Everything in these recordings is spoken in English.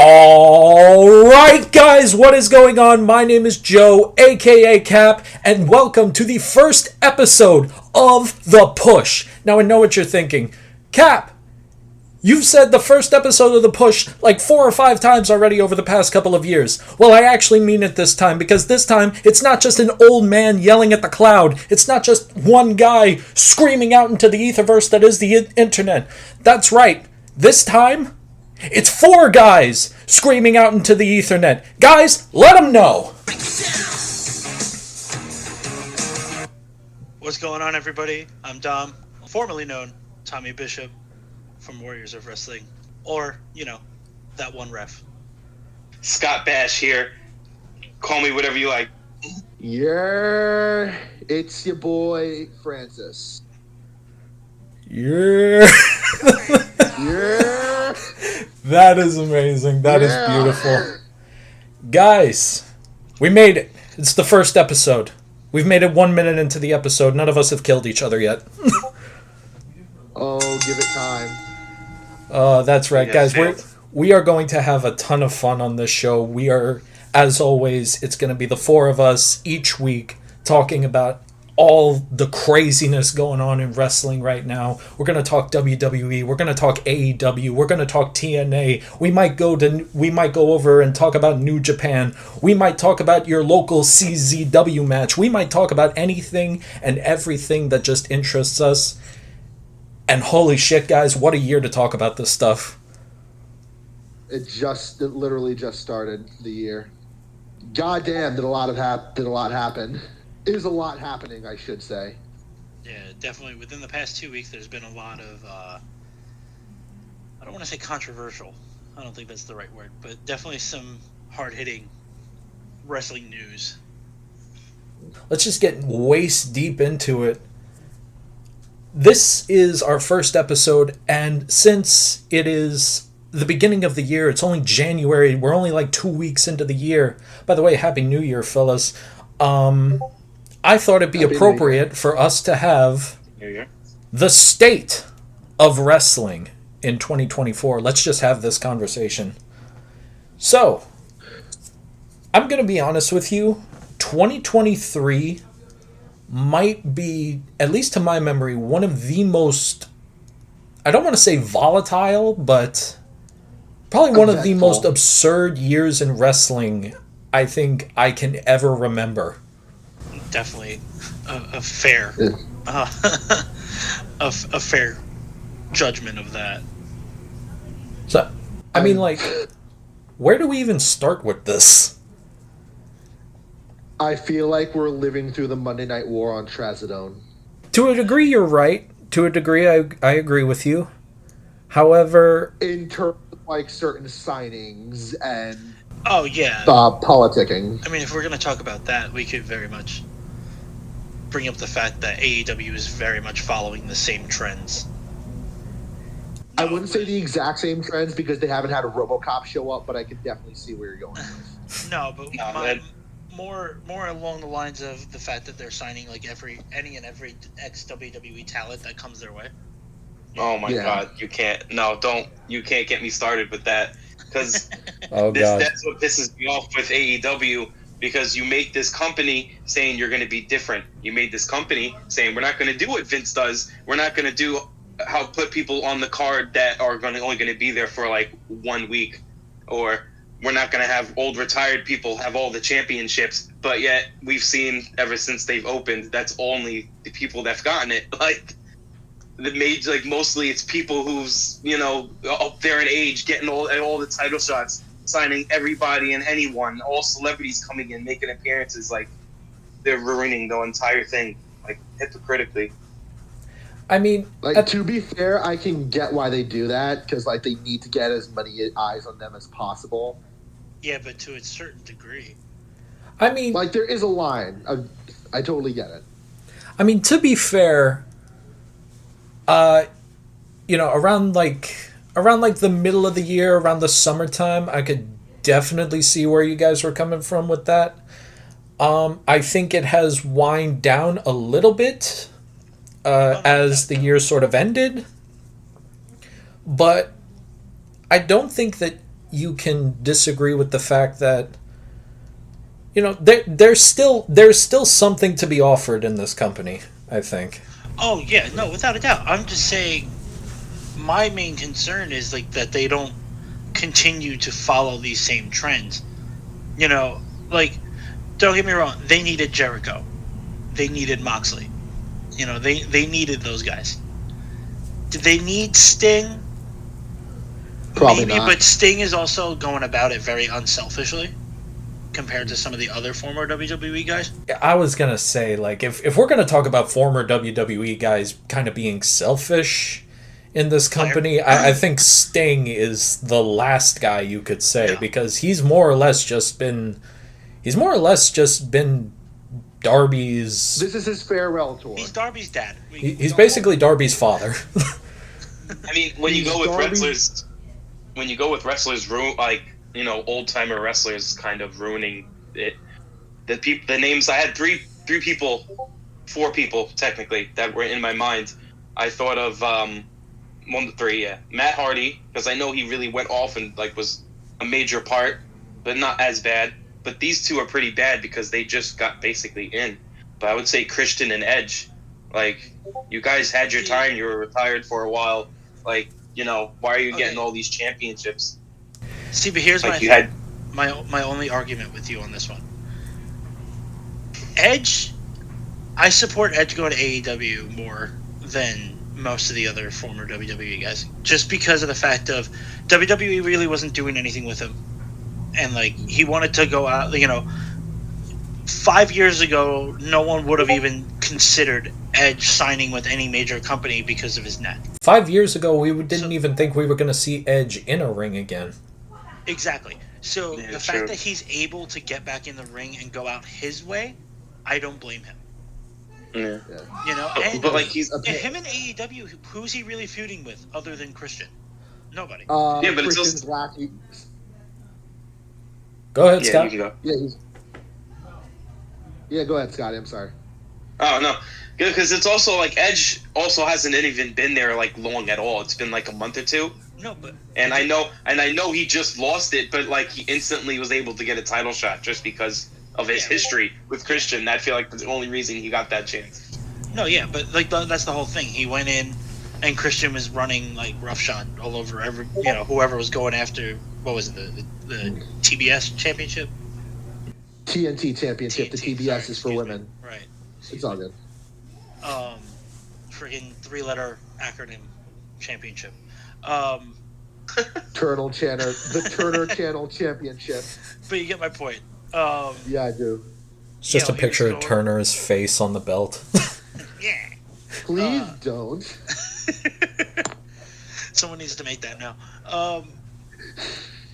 Alright guys, what is going on? My name is Joe, aka Cap, and welcome to the first episode of The Push. Now I know what you're thinking. Cap, you've said the first episode of The Push like 4 or 5 times already over the past couple of years. Well, I actually mean it this time, because this time it's not just an old man yelling at the cloud. It's not just one guy screaming out into the etherverse that is the internet. That's right. This time, it's 4 guys screaming out into the Ethernet. Guys, let them know. What's going on, everybody? I'm Dom, formerly known Tommy Bishop from Warriors of Wrestling, or, that one ref. Scott Bash here. Call me whatever you like. Yeah, it's your boy Francis. Yeah. Yeah. That is amazing. That is beautiful. Guys, we made it. It's the first episode. We've made it 1 minute into the episode. None of us have killed each other yet. Oh, give it time. That's right, guys. We are going to have a ton of fun on this show. We are, as always, it's going to be the 4 of us each week talking about all the craziness going on in wrestling right now. We're going to talk WWE, we're going to talk AEW, we're going to talk TNA. We might go over and talk about New Japan. We might talk about your local CZW match. We might talk about anything and everything that just interests us. And holy shit, guys, what a year to talk about this stuff. It literally just started the year. Goddamn, did a lot happen. Is a lot happening, I should say. Yeah, definitely. Within the past 2 weeks, there's been a lot of, I don't want to say controversial. I don't think that's the right word, but definitely some hard-hitting wrestling news. Let's just get waist deep into it. This is our first episode, and since it is the beginning of the year, it's only January, we're only like 2 weeks into the year. By the way, Happy New Year, fellas. I thought it'd be appropriate for us to have the state of wrestling in 2024. Let's just have this conversation. So, I'm going to be honest with you. 2023 might be, at least to my memory, one of the most, I don't want to say volatile, but probably one of the most absurd years in wrestling I think I can ever remember. Definitely a fair, a fair judgment of that. So, I mean, like, where do we even start with this? I feel like we're living through the Monday Night War on Trazodone. To a degree, you're right. To a degree, I agree with you. However, in terms of like certain signings and oh yeah, politicking. I mean, if we're going to talk about that, we could very much bring up the fact that AEW is very much following the same trends. I wouldn't say the exact same trends because they haven't had a RoboCop show up, but I could definitely see where you're going with. No, but more along the lines of the fact that they're signing like any and every ex-WWE talent that comes their way. Oh my God, you can't get me started with that. Because that's what pisses me off with AEW, because you make this company saying you're going to be different. You made this company saying we're not going to do what Vince does. We're not going to do put people on the card that are only going to be there for like 1 week, or we're not going to have old retired people have all the championships. But yet we've seen ever since they've opened, that's only the people that've gotten it. Like, mostly it's people who's up there in age getting all the title shots, signing everybody and anyone, all celebrities coming in making appearances. Like, they're ruining the entire thing, like, hypocritically. I mean, to be fair, I can get why they do that, because like they need to get as many eyes on them as possible. Yeah, but to a certain degree. I mean, like, there is a line. I totally get it. I mean, to be fair, around the middle of the year, around the summertime, I could definitely see where you guys were coming from with that. I think it has wind down a little bit as the year sort of ended. But I don't think that you can disagree with the fact that, you know, there's still something to be offered in this company, I think. Oh yeah, no, without a doubt. I'm just saying, my main concern is like that they don't continue to follow these same trends. You know, like, don't get me wrong, they needed Jericho, they needed Moxley. You know, they needed those guys. Did they need Sting? Probably maybe, not. But Sting is also going about it very unselfishly compared to some of the other former WWE guys. I was going to say, like, if we're going to talk about former WWE guys kind of being selfish in this company, I think Sting is the last guy you could say, because he's more or less just been Darby's... This is his farewell tour. He's Darby's dad. He's basically Darby's father. I mean, when you go with wrestlers, like, you know, old timer wrestlers kind of ruining it. The names, I had four people technically that were in my mind. I thought of Matt Hardy, because I know he really went off and like was a major part, but not as bad. But these two are pretty bad because they just got basically in. But I would say Christian and Edge, like, you guys had your time, you were retired for a while. Like, you know, why are you getting all these championships? See, but here's like my only argument with you on this one. Edge, I support Edge going to AEW more than most of the other former WWE guys, just because of the fact of WWE really wasn't doing anything with him, and like, he wanted to go out. You know, 5 years ago, no one would have even considered Edge signing with any major company because of his neck. 5 years ago, we didn't even think we were going to see Edge in a ring again. Exactly. So the fact that he's able to get back in the ring and go out his way, I don't blame him. Yeah. You know, but like, he's him in AEW, who's he really feuding with other than Christian? Nobody. But Christian's it's just wacky. Go ahead, Scott. You can go. Yeah, go ahead, Scotty. I'm sorry. Oh no, because it's also like Edge also hasn't even been there like long at all. It's been like a month or two. No, but I know he just lost it, but like, he instantly was able to get a title shot just because of his history with Christian. I feel like that's the only reason he got that chance. No, yeah, but like, that's the whole thing. He went in, and Christian was running like roughshod all over whoever was going after. What was it, the TBS championship? TNT championship. The TBS is for women. Right. It's all good. Friggin' 3-letter acronym championship. Turtle Channel, the Turner Channel Championship. But you get my point. Yeah, I do. It's just a picture of Turner's face on the belt. Yeah. Please don't. Someone needs to make that now.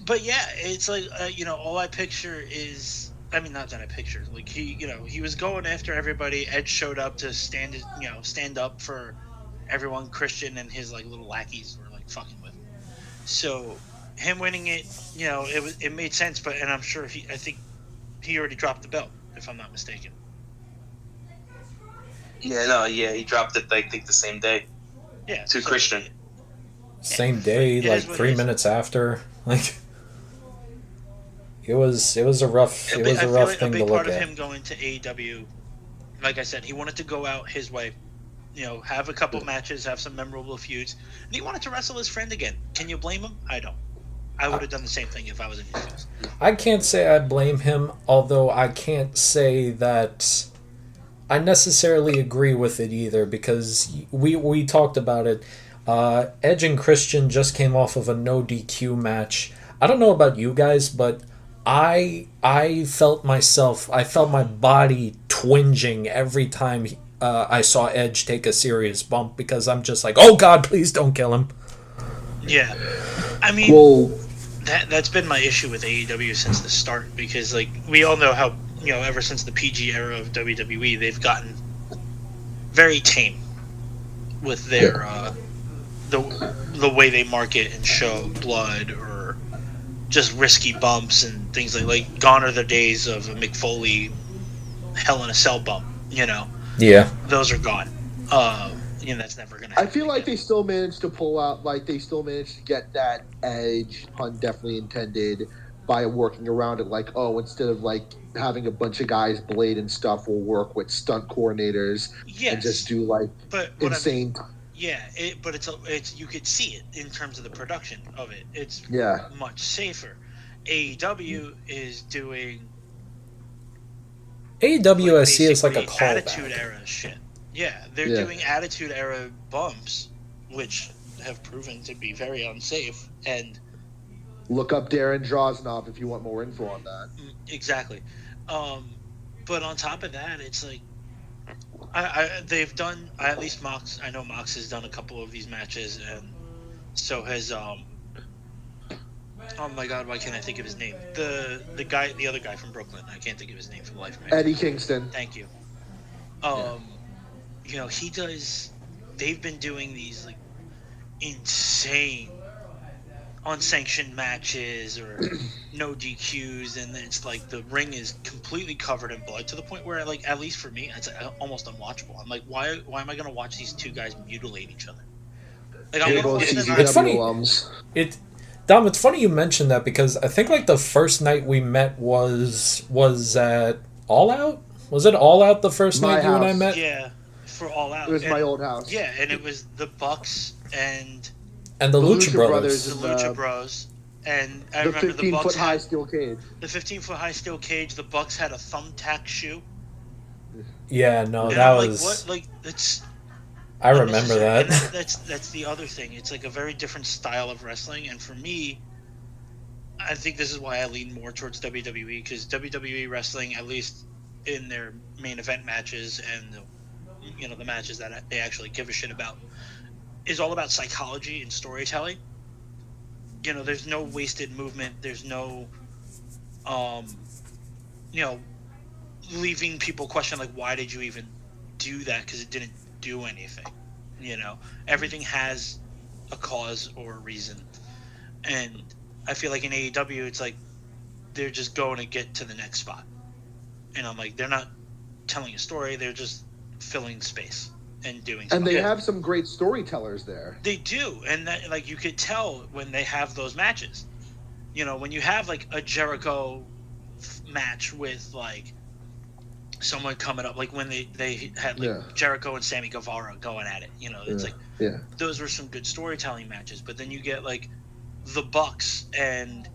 But yeah, it's like, all I picture is, I mean, not that I picture, like, he was going after everybody. Edge showed up to stand up for everyone. Christian and his like little lackeys were like fucking with him. So him winning it, it made sense. And I'm sure I think he already dropped the belt, if I'm not mistaken. He dropped it, I think, the same day. Yeah. To Christian. Same day, like 3 minutes after. Like, it was a rough thing to look at. A big part of him going to AEW, like I said, he wanted to go out his way. Have a couple matches, have some memorable feuds, and he wanted to wrestle his friend again. Can you blame him? I don't. I would have done the same thing if I was in his shoes. I can't say I blame him, although I can't say that I necessarily agree with it either, because we talked about it. Edge and Christian just came off of a no DQ match. I don't know about you guys, but I felt my body twinging every time I saw Edge take a serious bump, because I'm just like, oh God, please don't kill him. Yeah, I mean, that's been my issue with AEW since the start, because like, we all know how, ever since the PG era of WWE, they've gotten very tame with their the way they market and show blood, or just risky bumps and things like gone are the days of a Mick Foley Hell in a Cell bump. Yeah, those are gone. that's never going to happen. I feel like they still managed to pull out, they still managed to get that edge, pun definitely intended, by working around it. Instead of having a bunch of guys blade and stuff, we'll work with stunt coordinators and just do insane. But it's you could see it in terms of the production of it. It's much safer. AEW is doing. AEW I see is like a callback. Attitude Era shit. Yeah, they're doing Attitude Era bumps, which have proven to be very unsafe. And look up Darren Droznov if you want more info on that. Exactly. But on top of that, it's like they've done, at least Mox. I know Mox has done a couple of these matches, and so has oh my god, why can't I think of his name? The other guy from Brooklyn. I can't think of his name for the life of me. Eddie Kingston. Thank you. He does. They've been doing these insane unsanctioned matches or no DQs, and it's like the ring is completely covered in blood to the point where, at least for me, it's almost unwatchable. I'm like, why am I going to watch these two guys mutilate each other? It's funny. Dom, it's funny you mentioned that because I think the first night we met was at All Out. Was it All Out the first night you and I met? Yeah, for All Out. It was my old house. Yeah, and it was the Bucks and the Lucha Brothers. The Lucha Bros. And I remember the 15-foot high steel cage. The 15-foot high steel cage. The Bucks had a thumbtack shoe. Yeah, no, and that was. What? It's. I remember that. That's the other thing. It's a very different style of wrestling, and for me, I think this is why I lean more towards WWE, because WWE wrestling, at least in their main event matches and the matches that they actually give a shit about, is all about psychology and storytelling. There's no wasted movement. There's no, leaving people question why did you even do that, because it didn't do anything. Everything has a cause or a reason, and I feel like in AEW it's they're just going to get to the next spot, and I'm like, they're not telling a story, they're just filling space and doing stuff. And they have some great storytellers there. They do, and that you could tell when they have those matches. When you have a Jericho match with someone coming up, when they had Jericho and Sammy Guevara going at it, it's those were some good storytelling matches. But then you get the Bucks and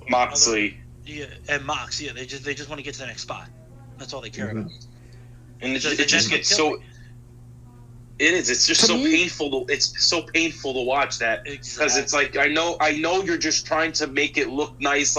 Moxley, and Mox, they just want to get to the next spot. That's all they care about. And it just gets so. It is. It's just so painful. It's so painful to watch that, because it's I know you're just trying to make it look nice.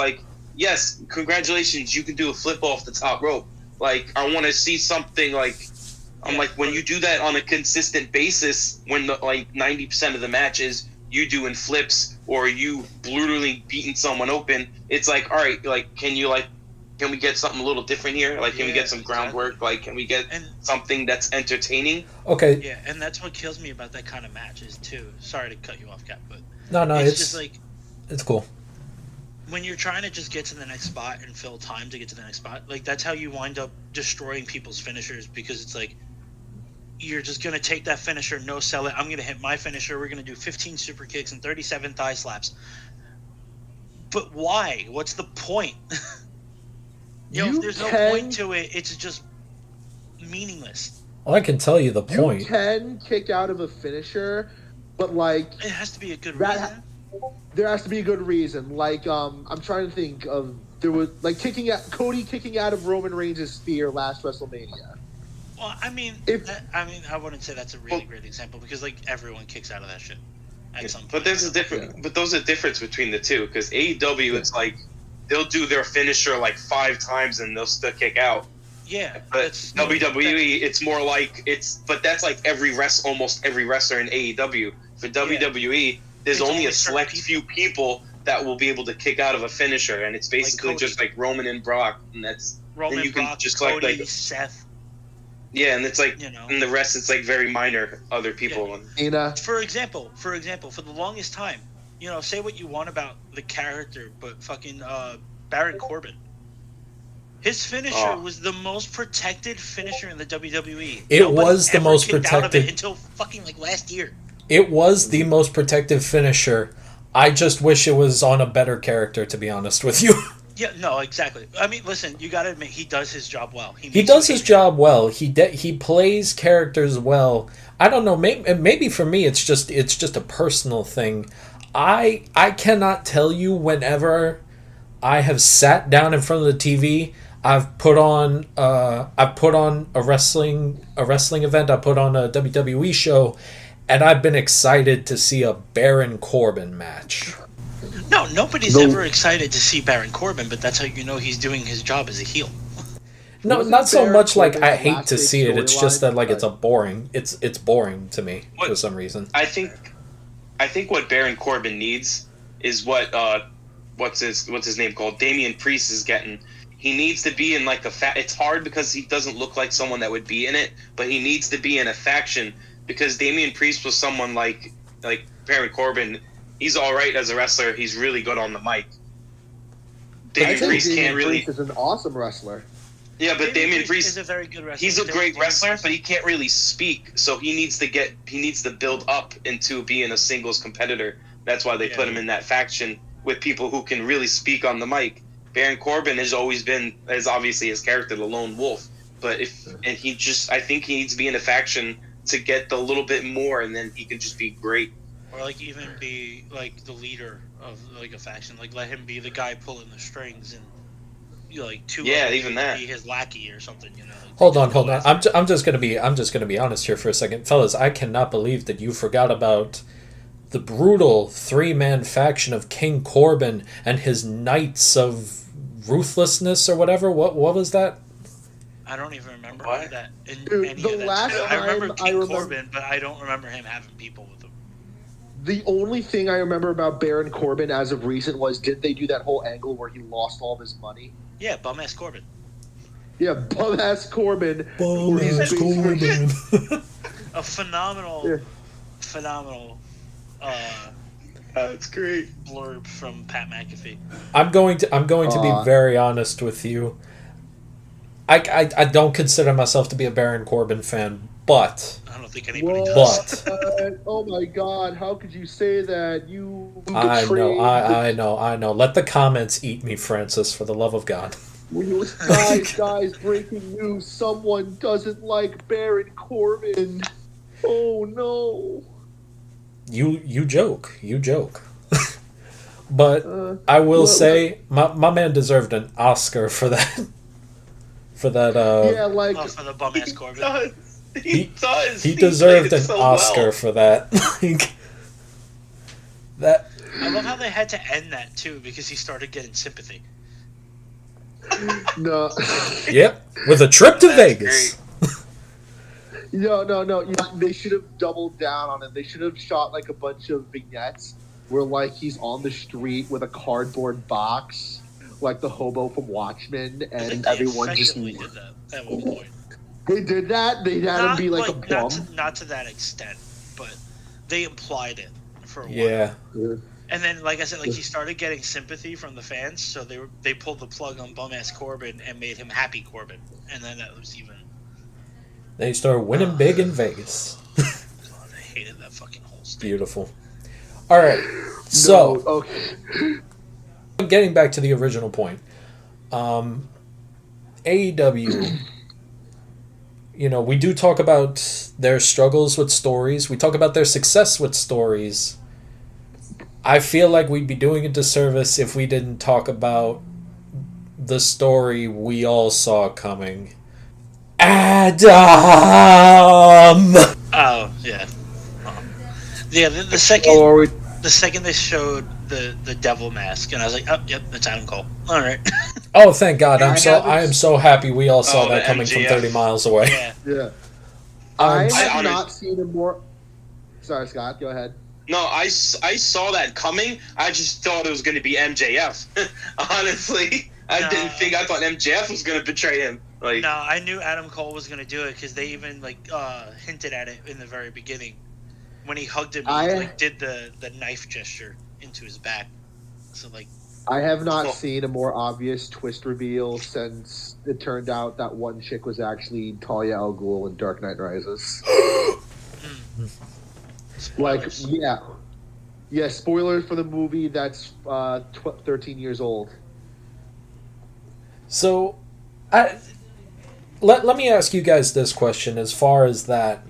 Yes, congratulations, you can do a flip off the top rope. I want to see something when you do that on a consistent basis, when 90% of the matches you doing flips or you brutally beating someone open, it's all right, can we get something a little different here? Can we get some groundwork? Can we get something that's entertaining? Okay. Yeah, and that's what kills me about that kind of matches too. Sorry to cut you off, Cap, but no, it's just it's cool. When you're trying to just get to the next spot and fill time to get to the next spot, that's how you wind up destroying people's finishers, because it's you're just going to take that finisher, no sell it. I'm going to hit my finisher. We're going to do 15 super kicks and 37 thigh slaps. But why? What's the point? If there's no point to it, it's just meaningless. Well, I can tell you the point. You can kick out of a finisher, but it has to be a good reason. There has to be a good reason. I'm trying to think of, there was Cody kicking out of Roman Reigns' spear last WrestleMania. Well, I wouldn't say that's a really great example, because everyone kicks out of that shit at some point. But there's a difference. But there's a difference between the two, because AEW, it's they'll do their finisher 5 times and they'll still kick out. Yeah, but WWE, it's more but that's almost every wrestler in AEW. For WWE, there's only a select few people that will be able to kick out of a finisher, and it's basically just Roman and Brock, and that's Roman, Brock, just Cody, Seth. Yeah, and it's and the rest, it's very minor other people. Yeah. For example, for the longest time, say what you want about the character, but fucking Baron Corbin. His finisher was the most protected finisher in the WWE. It was the most protected until fucking like last year. It was the most protective finisher. I just wish it was on a better character, to be honest with you. Yeah, no, exactly. I mean, listen, you got to admit he does his job well. He does his job well. He plays characters well. I don't know. Maybe for me, it's just a personal thing. I cannot tell you whenever I have sat down in front of the TV. I've put on a wrestling event. I put on a WWE show, and I've been excited to see a Baron Corbin match. No, nobody's ever excited to see Baron Corbin, but that's how you know he's doing his job as a heel. No, not so much like I hate to see it. It's just that like it's boring to me for some reason. I think what Baron Corbin needs is what what's his name called? Damian Priest is getting. He needs to be in like it's hard because he doesn't look like someone that would be in it, but he needs to be in a faction because Damian Priest was someone like Baron Corbin. He's all right as a wrestler. He's really good on the mic. Damian Priest is an awesome wrestler. Yeah, but Damian Priest is a very good wrestler. He's a great wrestler, but he can't really speak. So he needs to build up into being a singles competitor. That's why they put him in that faction with people who can really speak on the mic. Baron Corbin has obviously his character, the lone wolf. But I think he needs to be in a faction to get a little bit more, and then he can just be great. Or like even be like the leader of like a faction, like let him be the guy pulling the strings and even that be his lackey or something, you know. Hold on. I'm just gonna be honest here for a second, fellas. I cannot believe that you forgot about the brutal 3-man faction of King Corbin and his Knights of Ruthlessness or whatever. What was that? I don't even remember that. I remember King Corbin, but I don't remember him having people with him. The only thing I remember about Baron Corbin as of recent was, did they do that whole angle where he lost all of his money? Yeah, bum-ass Corbin. Yeah, bum-ass Corbin. Bum-ass Corbin. A phenomenal that's great blurb from Pat McAfee. I'm going to be very honest with you. I don't consider myself to be a Baron Corbin fan, but I don't think anybody does. Oh my God! How could you say that? You betrayed. I know. Let the comments eat me, Francis. For the love of God. Guys! Breaking news! Someone doesn't like Baron Corbin. Oh no! You joke. But I will say, my man deserved an Oscar for that. For that. For the bum ass Corbin. He does. He deserved an Oscar for that. That. I love how they had to end that too because he started getting sympathy. No. Yep, with a trip to Vegas. No. They should have doubled down on it. They should have shot like a bunch of vignettes where like he's on the street with a cardboard box, like the hobo from Watchmen, and everyone just did that at one point. They did that. They had him be like a bum. Not to that extent, but they implied it for a while. Yeah. And then, like I said, he started getting sympathy from the fans, so they pulled the plug on bum-ass Corbin and made him Happy Corbin, and then that was even. They started winning big in Vegas. God, I hated that fucking whole state. Beautiful. All right, so getting back to the original point, AEW. We do talk about their struggles with stories. We talk about their success with stories. I feel like we'd be doing a disservice if we didn't talk about the story we all saw coming. Adam! Oh, yeah. Yeah, the second they showed the devil mask, and I was like, oh, yep, that's Adam Cole. All right. Oh, thank God. I am so happy we all saw that coming from 30 miles away. Yeah. I have not seen a more... Sorry, Scott, go ahead. No, I saw that coming. I just thought it was going to be MJF. Honestly, I thought MJF was going to betray him. No, I knew Adam Cole was going to do it because they even hinted at it in the very beginning when he hugged him. He did the knife gesture into his back. So I have not seen a more obvious twist reveal since it turned out that one chick was actually Talia al Ghul in Dark Knight Rises. Yeah, spoilers for the movie that's 13 years old. So, let me ask you guys this question as far as that.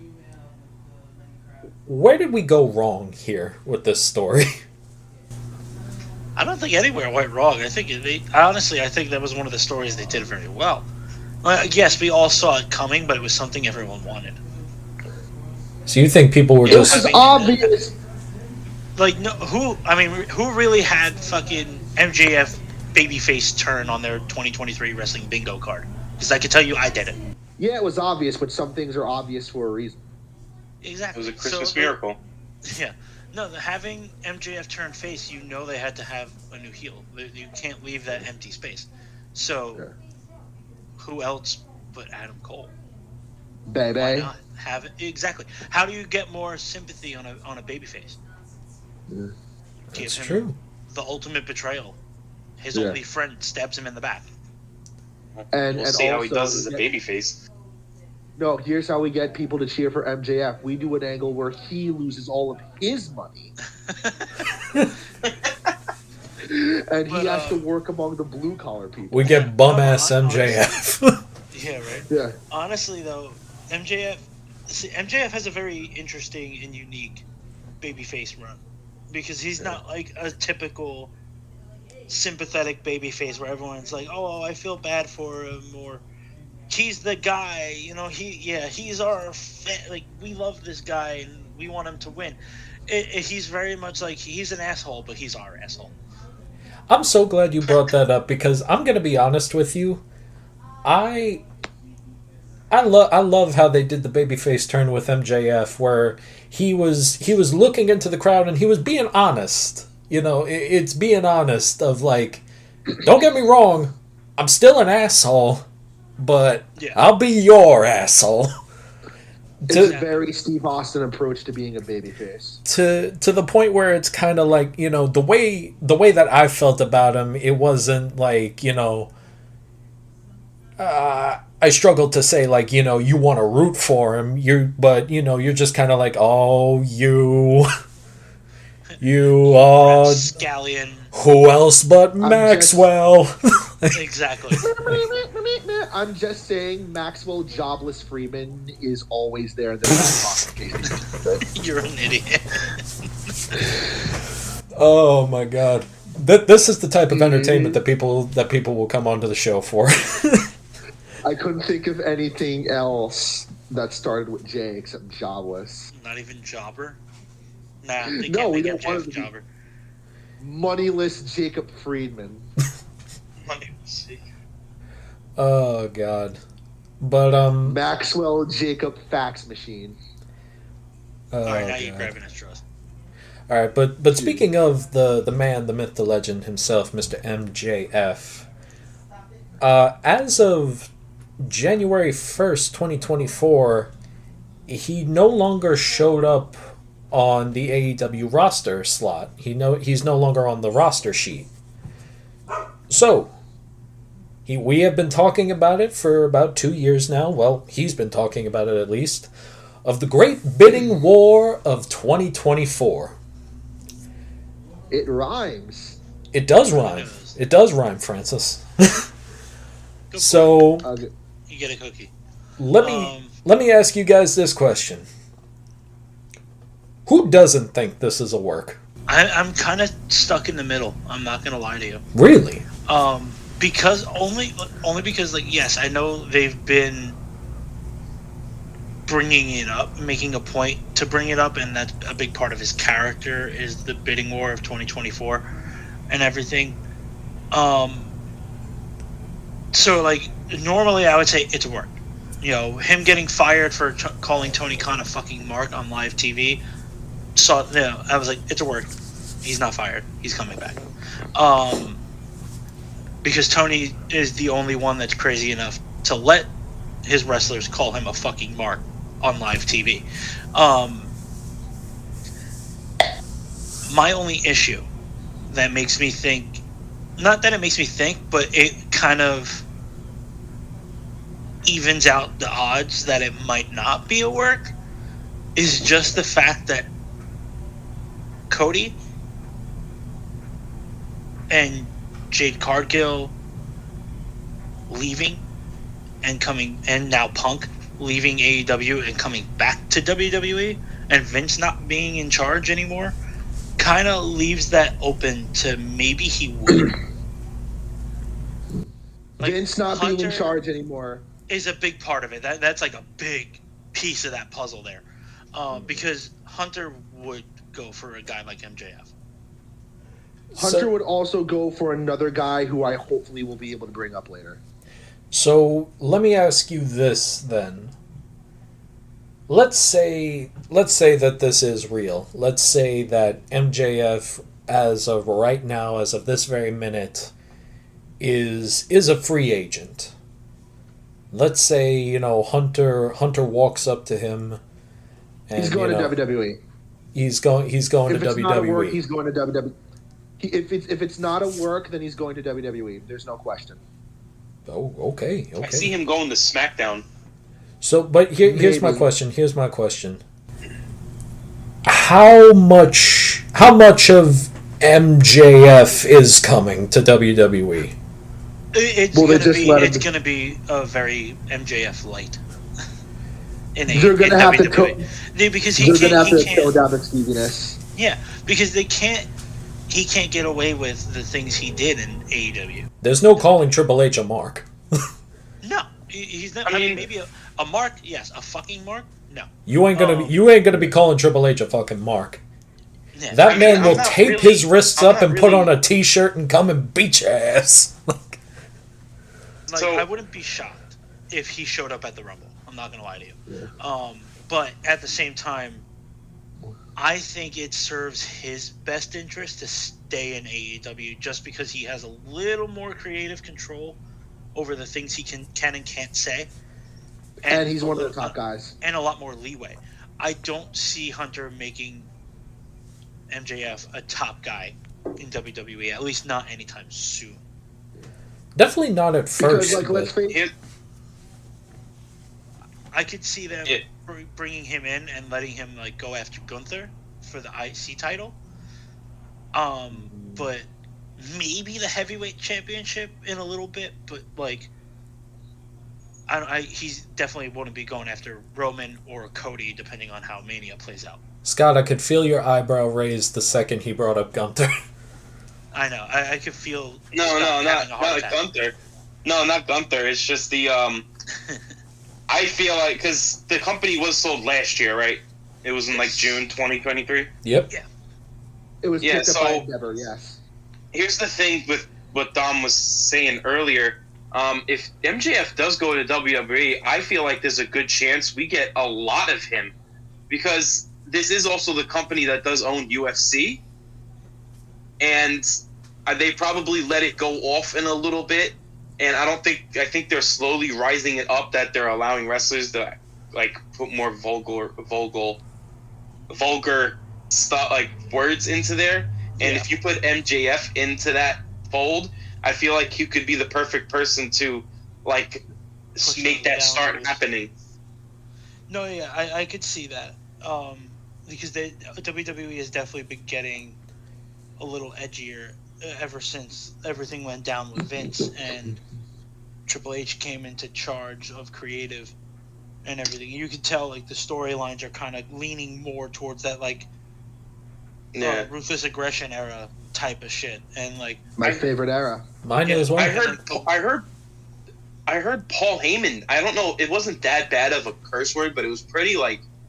Where did we go wrong here with this story? I don't think anywhere went wrong. I think I think that was one of the stories they did very well. Yes, we all saw it coming, but it was something everyone wanted. So you think people were just... It was obvious. Like, no, who really had fucking MJF babyface turn on their 2023 wrestling bingo card? Because I can tell you I did it. Yeah, it was obvious, but some things are obvious for a reason. Exactly. It was a Christmas miracle. Yeah. No, having MJF turn face, you know they had to have a new heel. You can't leave that empty space. So, who else but Adam Cole? Baby. Why not have it? Exactly. How do you get more sympathy on a babyface? Yeah. That's true. The ultimate betrayal. His only friend stabs him in the back. And we'll see how he does as a babyface. No, here's how we get people to cheer for MJF. We do an angle where he loses all of his money. And he has to work among the blue-collar people. We get bum-ass MJF. Yeah, right? Yeah. Honestly, though, MJF has a very interesting and unique babyface run. Because he's not like a typical sympathetic babyface where everyone's like, oh, I feel bad for him, or... he's the guy, he's our like, we love this guy and we want him to win. He's very much like, he's an asshole, but he's our asshole. I'm so glad you brought that up, because I'm going to be honest with you. I love how they did the babyface turn with MJF, where he was looking into the crowd and he was being honest. It's being honest of like, don't get me wrong, I'm still an asshole, but I'll be your asshole. It's a very Steve Austin approach to being a babyface. To the point where it's kind of like, the way that I felt about him, it wasn't like, I struggled to say like, you want to root for him, but you're just kind of like, oh, you are Scallion. Who else but Maxwell? Exactly. I'm just saying, Maxwell Jobless Freeman is always there in the back pocket. You're an idiot. Oh my god, this is the type of entertainment that people will come onto the show for. I couldn't think of anything else that started with J except Jobless. Not even Jobber. Nah, they no, can't we make don't want MJF Jobber. Moneyless Jacob Friedman. Moneyless. Oh god, but Maxwell Jacob Fax Machine. All right, now you're grabbing his trust. All right, but speaking of the man, the myth, the legend himself, Mr. MJF, as of January 1st, 2024, he no longer showed up on the AEW roster slot. He's no longer on the roster sheet. So, we have been talking about it for about 2 years now. Well, he's been talking about it at least. Of the great bidding war of 2024. It rhymes. It does rhyme. It does rhyme, Francis. So, you get a cookie. Let me ask you guys this question. Who doesn't think this is a work? I'm kind of stuck in the middle. I'm not gonna lie to you. Really? Because only because, like, yes, I know they've been bringing it up, making a point to bring it up, and that's a big part of his character is the bidding war of 2024 and everything. So, like, normally I would say it's a work. Him getting fired for calling Tony Khan a fucking mark on live TV. I was like, it's a work. He's not fired. He's coming back. Because Tony is the only one that's crazy enough to let his wrestlers call him a fucking mark on live TV. My only issue that makes me think not that it makes me think, but it kind of evens out the odds that it might not be a work, is just the fact that Cody and Jade Cargill leaving and coming, and now Punk leaving AEW and coming back to WWE, and Vince not being in charge anymore, kind of leaves that open to maybe he would. Like, Vince not Hunter being in charge anymore is a big part of it. That's like a big piece of that puzzle there, because Hunter would go for a guy like MJF. Hunter would also go for another guy who I hopefully will be able to bring up later. So let me ask you this then. Let's say that this is real. Let's say that MJF, as of right now, as of this very minute, is a free agent. Let's say, Hunter walks up to him and he's going to WWE. He's going to WWE. If it's not a work, he's going to WWE. If it's not a work, then he's going to WWE. There's no question. Oh, okay. I see him going to SmackDown. So, but here's my question. How much of MJF is coming to WWE? It's going to be a very MJF light. They're going to have to because they're going to have to tone down the skeeviness. Yeah, because he can't get away with the things he did in AEW. There's no calling Triple H a mark. No, he's not. I mean, maybe a mark. Yes, a fucking mark. No, you ain't gonna be calling Triple H a fucking mark. Yeah, that man will tape his wrists up and put on a T-shirt and come and beat your ass. I wouldn't be shocked if he showed up at the Rumble. I'm not gonna lie to you. Yeah. But at the same time, I think it serves his best interest to stay in AEW just because he has a little more creative control over the things he can and can't say. And he's one of the top guys. And a lot more leeway. I don't see Hunter making MJF a top guy in WWE, at least not anytime soon. Definitely not at first. Because, let's face it. I could see them bringing him in and letting him go after Gunther for the IC title. But maybe the heavyweight championship in a little bit. But he's definitely wouldn't be going after Roman or Cody, depending on how Mania plays out. Scott, I could feel your eyebrow raised the second he brought up Gunther. I know. I could feel. Not Gunther. No, not Gunther. It's just the I feel like because the company was sold last year, right? It was in June 2023. Yep. Yeah. It was picked up by Endeavor. Yes. Here's the thing with what Dom was saying earlier. If MJF does go to WWE, I feel like there's a good chance we get a lot of him because this is also the company that does own UFC, and they probably let it go off in a little bit. And I think they're slowly rising it up that they're allowing wrestlers to put more vulgar stuff words into there. And if you put MJF into that fold, I feel like he could be the perfect person to make that start happening. No, yeah, I could see that. Because WWE has definitely been getting a little edgier ever since everything went down with Vince and Triple H came into charge of creative and everything. You can tell the storylines are kind of leaning more towards that ruthless aggression era type of shit. And my favorite era. Mine as well. I heard Paul Heyman. I don't know. It wasn't that bad of a curse word, but it was pretty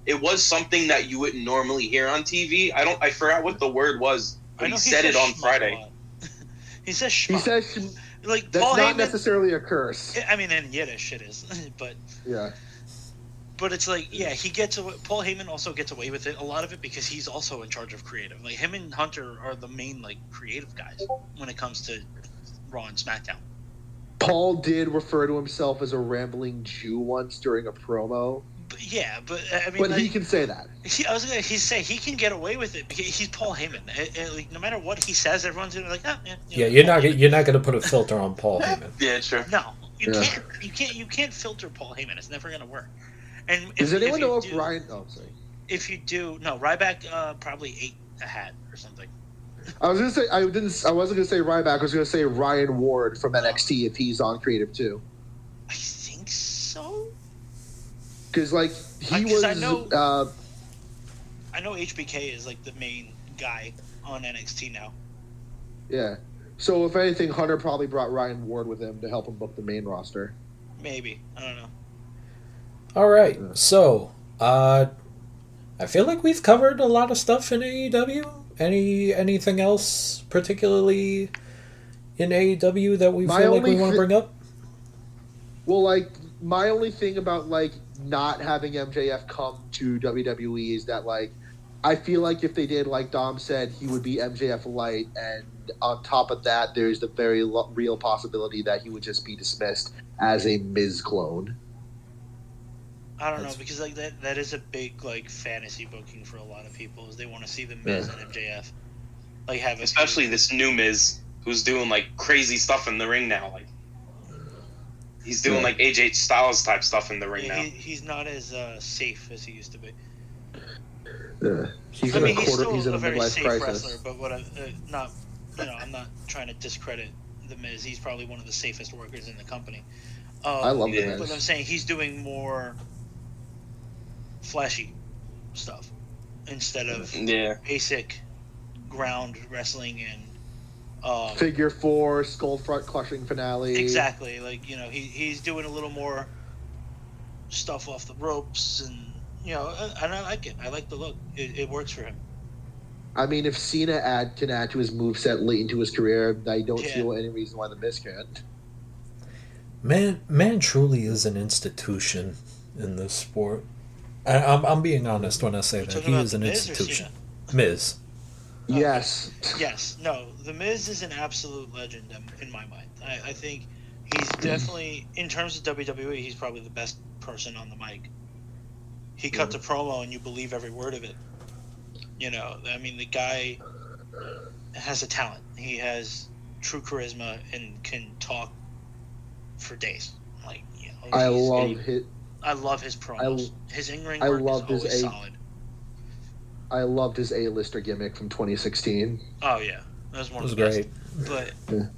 it was something that you wouldn't normally hear on TV. I forgot what the word was, but he said it on Friday. He says schmuck. He says that's Paul not Heyman, necessarily a curse. I mean, in Yiddish it is, but yeah. But it's he gets away. Paul Heyman also gets away with it, a lot of it, because he's also in charge of creative. Him and Hunter are the main creative guys when it comes to Raw and SmackDown. Paul did refer to himself as a rambling Jew once during a promo. but I mean, but he can say that. I was gonna say he can get away with it because he's Paul Heyman. Like no matter what he says, everyone's gonna be like, you're not gonna put a filter on Paul Heyman. Yeah, sure. No, you can't filter Paul Heyman. It's never gonna work. And does anyone know if Ryan? Oh, sorry. If you do, no, Ryback probably ate a hat or something. I was gonna say I wasn't gonna say Ryback. I was gonna say Ryan Ward from NXT if he's on creative too. I think so. Because like he was. I know HBK is like the main guy on NXT now. Yeah. So if anything, Hunter probably brought Ryan Ward with him to help him book the main roster. Maybe. I don't know. All right. So, I feel like we've covered a lot of stuff in AEW. Anything else particularly in AEW that we feel like we want to bring up? Well, like my only thing about like not having MJF come to WWE is that like I feel like if they did, like Dom said, he would be MJF light, and on top of that, there's the very real possibility that he would just be dismissed as a Miz clone. I don't know, because like that is a big like fantasy booking for a lot of people, is they want to see the Miz and MJF like have especially this new Miz who's doing like crazy stuff in the ring now. Like he's doing like AJ Styles type stuff in the ring now. He's not as safe as he used to be. He's still in a very safe crisis. wrestler, but what I'm not trying to discredit the Miz. He's probably one of the safest workers in the company. I love the Miz. But I'm saying he's doing more flashy stuff instead of basic ground wrestling and figure four skull front crushing finale. Exactly, like he's doing a little more stuff off the ropes, and and I like it. I like the look. It works for him. I mean, if Cena can add to his moveset late into his career, I don't see any reason why the Miz can't. Man truly is an institution in this sport. I'm being honest when I say that. He is an institution. Miz. Yes. Yes. No, The Miz is an absolute legend in my mind. I think he's definitely, in terms of WWE, he's probably the best person on the mic. He cuts a promo and you believe every word of it. I mean, the guy has a talent. He has true charisma and can talk for days. Like, I love his promos. His in-ring work is always solid. I loved his A-lister gimmick from 2016. Oh yeah, that was one of the great. Best.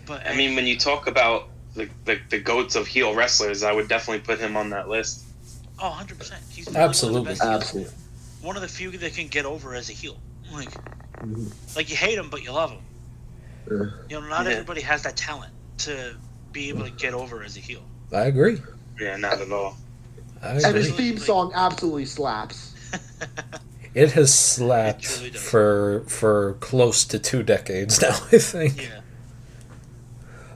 But I mean, when you talk about the goats of heel wrestlers, I would definitely put him on that list. Oh, 100%. He's absolutely. Absolutely. One of the few that can get over as a heel. Like you hate him, but you love him. Not everybody has that talent to be able to get over as a heel. I agree. Yeah, not at all. And his theme song absolutely slaps. It has slapped for close to 2 decades now, I think. Yeah.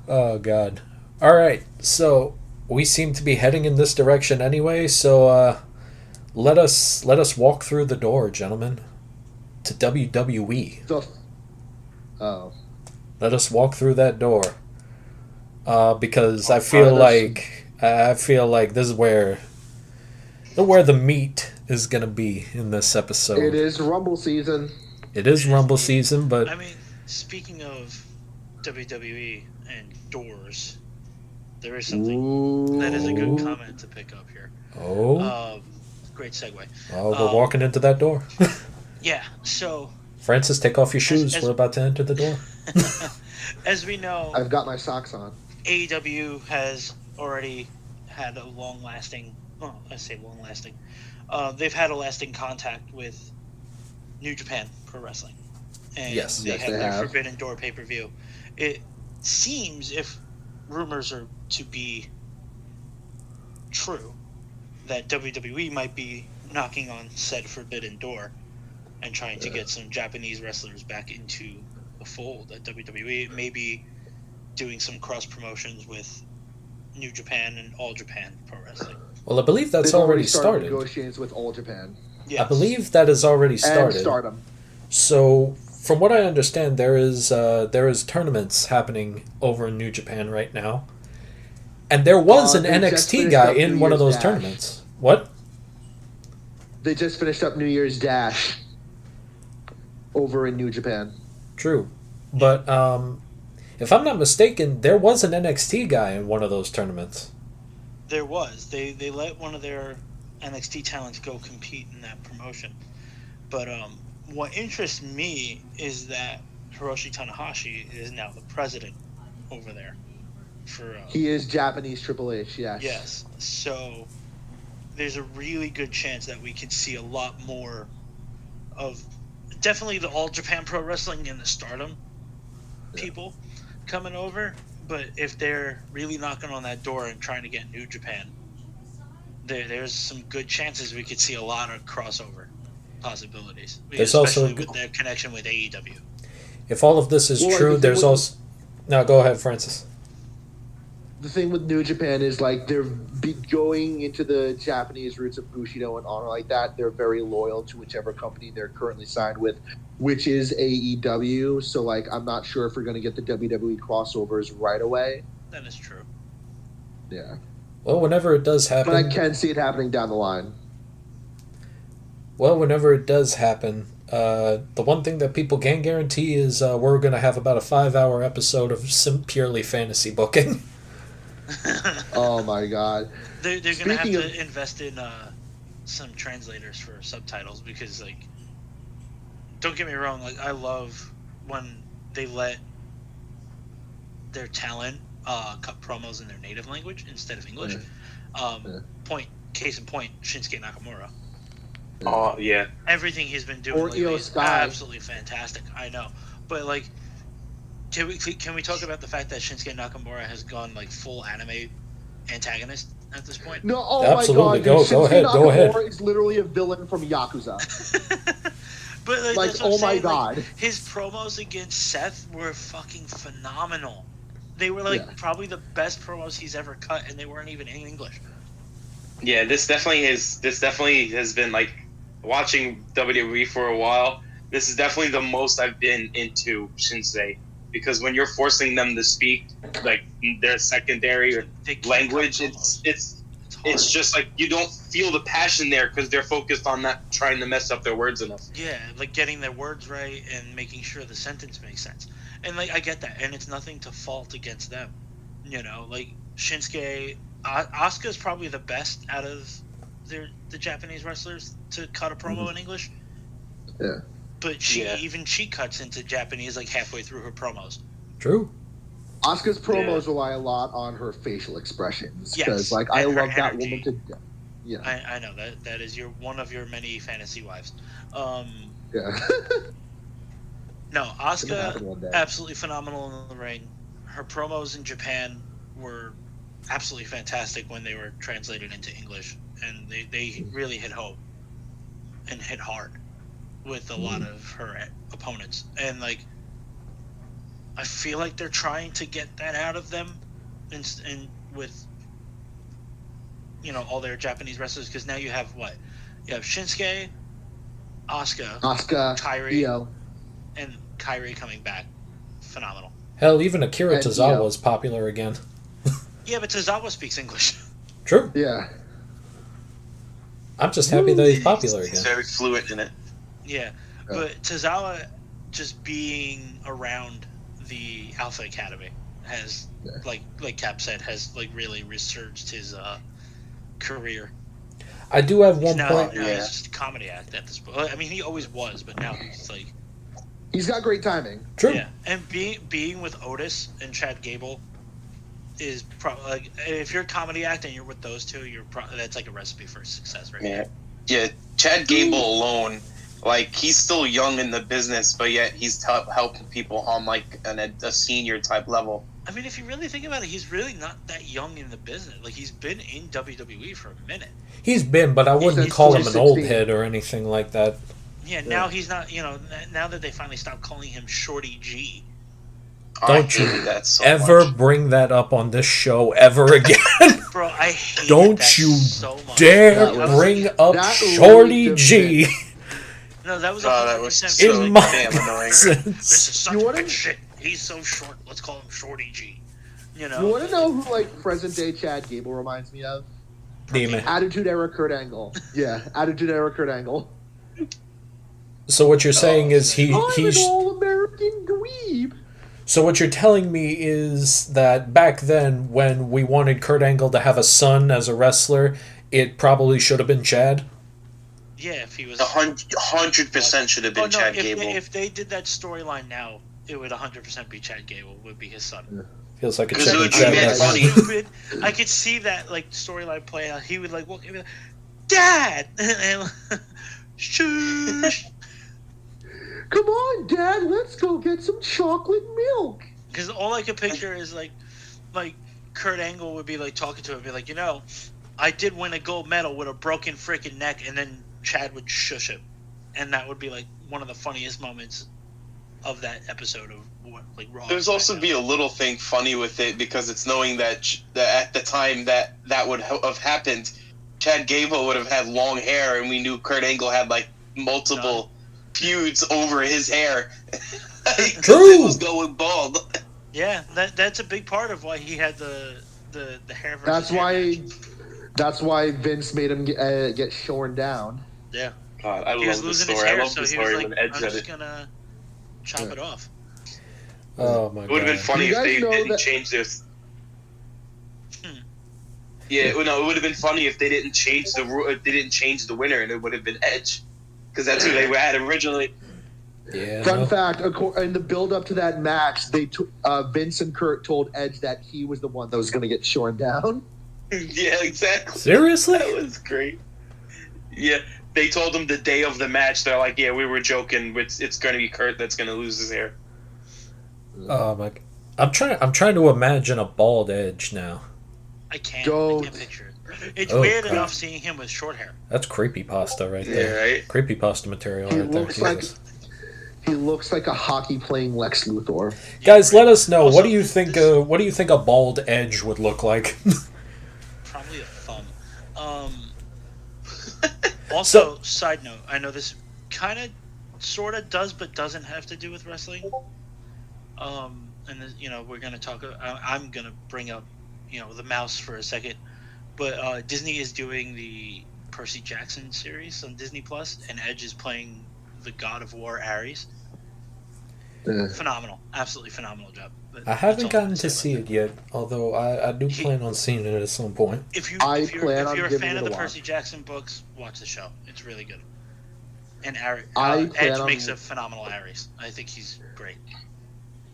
Oh, God. All right, so we seem to be heading in this direction anyway, so let us walk through the door, gentlemen, to WWE. Let us walk through that door, because I feel like this is where the meat is gonna be in this episode. It is Rumble season. But I mean, speaking of WWE and doors, there is something that is a good comment to pick up here. Great segue. We're walking into that door. Yeah, so Francis, take off your shoes. We're about to enter the door. As we know, I've got my socks on. AEW has already had a long-lasting. Well, I say long-lasting. They've had a lasting contact with New Japan Pro Wrestling, and they have their Forbidden Door pay-per-view. It seems, if rumors are to be true, that WWE might be knocking on said Forbidden Door and trying to get some Japanese wrestlers back into the fold at WWE. Maybe doing some cross promotions with New Japan and All Japan Pro Wrestling. Well, I believe that's already started. Negotiations with All Japan. Yes. I believe that has already started. And Stardom. So, from what I understand, there is tournaments happening over in New Japan right now, and there was an NXT guy in one of those tournaments. What? They just finished up New Year's Dash over in New Japan. True. But if I'm not mistaken, there was an NXT guy in one of those tournaments. There was. They let one of their NXT talents go compete in that promotion. But what interests me is that Hiroshi Tanahashi is now the president over there. He is Japanese Triple H, yes. Yes. So there's a really good chance that we could see a lot more of definitely the All Japan Pro Wrestling and the Stardom people coming over. But if they're really knocking on that door and trying to get New Japan, there's some good chances we could see a lot of crossover possibilities. There's especially also with their connection with AEW. If all of this is true, there's also... No, go ahead, Francis. The thing with New Japan is, like, they're going into the Japanese roots of Bushido and Honor like that. They're very loyal to whichever company they're currently signed with, which is AEW. So, like, I'm not sure if we're going to get the WWE crossovers right away. That is true. Yeah. Well, whenever it does happen... But I can see it happening down the line. Well, whenever it does happen, the one thing that people can guarantee is we're going to have about a 5-hour episode of purely fantasy booking. Oh my god. They're going to have to invest in some translators for subtitles because, like, don't get me wrong, like, I love when they let their talent cut promos in their native language instead of English. Case in point, Shinsuke Nakamura. Oh, yeah. Everything he's been doing lately is absolutely fantastic. I know. But, like, can we talk about the fact that Shinsuke Nakamura has gone, like, full anime antagonist at this point? No, absolutely. My god. Go ahead. Nakamura is literally a villain from Yakuza. But, like oh my god. Like, his promos against Seth were fucking phenomenal. They were, like, probably the best promos he's ever cut, and they weren't even in English. Yeah, this definitely has been, like, watching WWE for a while. This is definitely the most I've been into Shinsuke, because when you're forcing them to speak, like, their secondary language, it's just like you don't feel the passion there because they're focused on not trying to mess up their words enough. Yeah, like getting their words right and making sure the sentence makes sense. And, like, I get that, and it's nothing to fault against them. You know, like, Shinsuke, Asuka's probably the best out of the Japanese wrestlers to cut a promo in English. Yeah. But she cuts into Japanese, like, halfway through her promos. True. Asuka's promos rely a lot on her facial expressions. Yes. Because, like, I love that woman to death. Yeah. I know. That is one of your many fantasy wives. Yeah. No, Asuka, absolutely phenomenal in the ring. Her promos in Japan were absolutely fantastic when they were translated into English. And they really hit home and hit hard with a lot of her opponents. And, like, I feel like they're trying to get that out of them and with, you know, all their Japanese wrestlers, because now you have what? You have Shinsuke, Asuka, Kairi, Io. And Kairi coming back. Phenomenal. Hell, even Akira Tozawa is popular again. Yeah, but Tozawa speaks English. True. Yeah. I'm just happy that he's popular again. He's very fluent in it. Yeah, but Tozawa just being around the Alpha Academy has, like Cap said, has, like, really resurged his career. I do have one point. Now he's just a comedy act at this point. I mean, he always was, but now he's like... He's got great timing. True. Yeah, and being with Otis and Chad Gable is probably, like, if you're a comedy act and you're with those two, that's like a recipe for success, right? Yeah. Chad Gable alone, like, he's still young in the business, but yet he's helping people on, like, a senior type level. I mean, if you really think about it, he's really not that young in the business. Like, he's been in WWE for a minute. He's been, but I wouldn't call him an old head or anything like that. Yeah, now he's not, you know, now that they finally stopped calling him Shorty G. Don't you ever bring that up on this show ever again. Bro, I hate Don't that you so much. dare bring up Shorty G. No, that was so in my damn annoying. This is such good shit. He's so short. Let's call him Shorty G. You know? You want to know who, like, present day Chad Gable reminds me of? Demon. Attitude Era Kurt Angle. Yeah, Attitude Era Kurt Angle. So what you're saying is he's an all-American dweeb. So what you're telling me is that back then, when we wanted Kurt Angle to have a son as a wrestler, it probably should have been Chad? Yeah, if he was... 100% should have been Chad Gable. If they did that storyline now, it would 100% be Chad Gable, would be his son. Yeah. Feels like it's funny. I could see that storyline play out. He would walk in, Dad! Shush! Come on, Dad, let's go get some chocolate milk. Because all I could picture is like Kurt Angle would be talking to him, be I did win a gold medal with a broken freaking neck, and then Chad would shush him, and that would be one of the funniest moments of that episode of Raw. There's also be a little thing funny with it because it's knowing that at the time that would have happened, Chad Gable would have had long hair, and we knew Kurt Angle had multiple feuds over his hair. True. It was going bald. Yeah, that's a big part of why he had the hair. That's why Vince made him get shorn down. Yeah. God, I love this story. I love the story when Ed said it. I'm just gonna chop it off. Oh my god! It would have been funny if they didn't change this. Yeah, no, it would have been funny if they didn't change the rule. If they didn't change the winner, and it would have been Edge, because that's who they had originally. Yeah. Fun fact: in the build-up to that match, Vince and Kurt told Edge that he was the one that was going to get shorn down. Yeah, exactly. Seriously? That was great. Yeah, they told him the day of the match. They're like, "Yeah, we were joking. It's going to be Kurt that's going to lose his hair." Oh my! I'm trying to imagine a bald Edge now. I can't picture it. It's weird enough seeing him with short hair. That's creepypasta right there. Yeah, right? Creepypasta material right there. He looks like a hockey-playing Lex Luthor. Guys, let us know. Also, what do you think? What do you think a bald Edge would look like? Probably a thumb. Also, side note. I know this kind of, sort of does, but doesn't have to do with wrestling. And we're gonna talk. I'm gonna bring up, the mouse for a second. But Disney is doing the Percy Jackson series on Disney Plus, and Edge is playing the God of War Ares. Phenomenal, absolutely phenomenal job. I haven't gotten to see it yet, although I do plan on seeing it at some point. If you're a fan of the Percy Jackson books, watch the show. It's really good. And Edge makes a phenomenal Ares. I think he's great.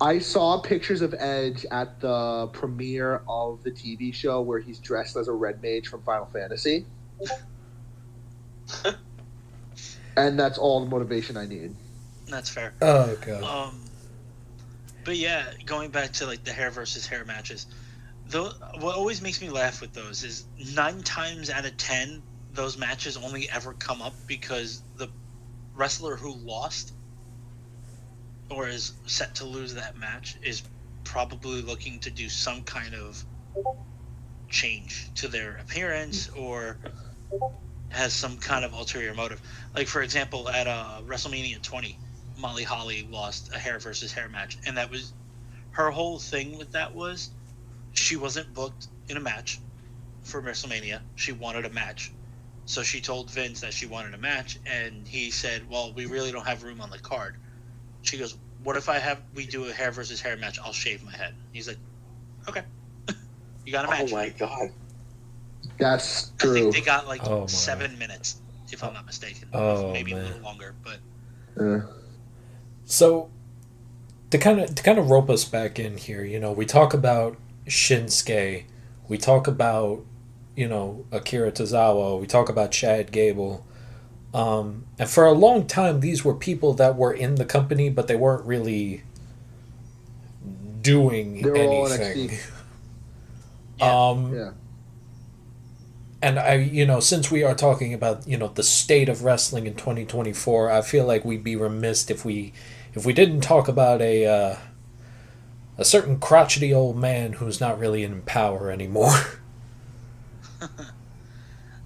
I saw pictures of Edge at the premiere of the TV show where he's dressed as a red mage from Final Fantasy. And that's all the motivation I need. That's fair. Oh, God. But yeah, going back to the hair versus hair matches, what always makes me laugh with those is 9 times out of 10, those matches only ever come up because the wrestler who lost or is set to lose that match is probably looking to do some kind of change to their appearance or has some kind of ulterior motive. For example, at WrestleMania 20, Molly Holly lost a hair versus hair match, and that was her whole thing with that was she wasn't booked in a match for WrestleMania. She wanted a match. So she told Vince that she wanted a match, and he said, well, we really don't have room on the card. She goes, what if we do a hair versus hair match? I'll shave my head. He's like, okay. You got a match. Oh, my God. That's true. I think they got 7 minutes, if I'm not mistaken. Maybe a little longer, but... So, to kind of rope us back in here, we talk about Shinsuke, we talk about, Akira Tozawa, we talk about Chad Gable, and for a long time, these were people that were in the company, but they weren't really doing anything. Yeah. And since we are talking about, the state of wrestling in 2024, I feel like we'd be remiss if we didn't talk about a certain crotchety old man who's not really in power anymore.